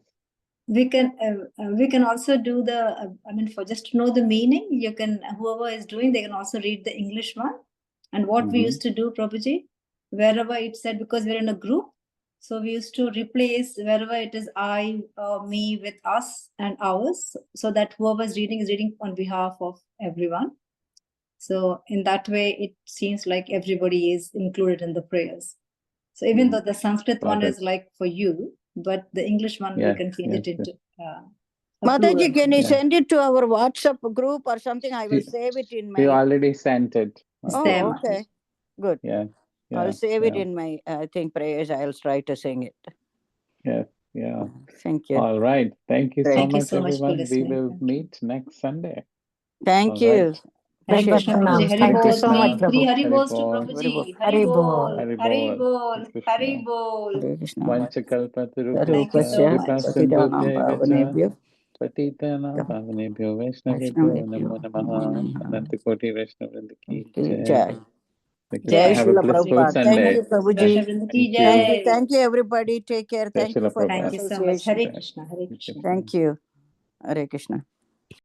S7: We can also do the for just to know the meaning, you can, whoever is doing, they can also read the English one. And what we used to do, Prabhuji, wherever it said, because we're in a group, so we used to replace wherever it is I or me with us and ours, so that whoever is reading on behalf of everyone. So in that way, it seems like everybody is included in the prayers. So even though the Sanskrit one is like for you, but the English one, we can change it into
S2: Mataji, can you send it to our WhatsApp group or something? I will save it in my...
S1: We already sent it.
S2: Oh, okay. Good.
S1: Yeah.
S2: I'll save it in my, prayers. I'll try to sing it.
S1: Yeah.
S2: Thank you.
S1: All right. Thank you so
S7: Thank you
S1: much,
S7: so much for
S1: everyone. We
S7: listening.
S1: will meet next Sunday.
S2: Thank you.
S6: Hare Krishna, ma'am. Thank you so much, Prabhu.
S7: Hari Bol to Prabhuji. Hari Bol. Hari Bol. Hari Bol.
S2: Hare Krishna.
S1: Vanchakalpatarubhyascha kripasindhubhyeva patitanam pavanebhyo vaishnavebhyo namo namaha. Anantakoti Vaishnavrinda ki jai.
S2: Jai
S1: Have a
S2: Srila
S1: blissful
S2: Prabhupada. Thank
S1: Sunday.
S2: you, Prabhuji. Thank you, everybody. Take care. Thank you for the
S7: Thank you so much.
S2: association.
S7: Hare Krishna. Hare Krishna.
S2: Thank you. Hare Krishna.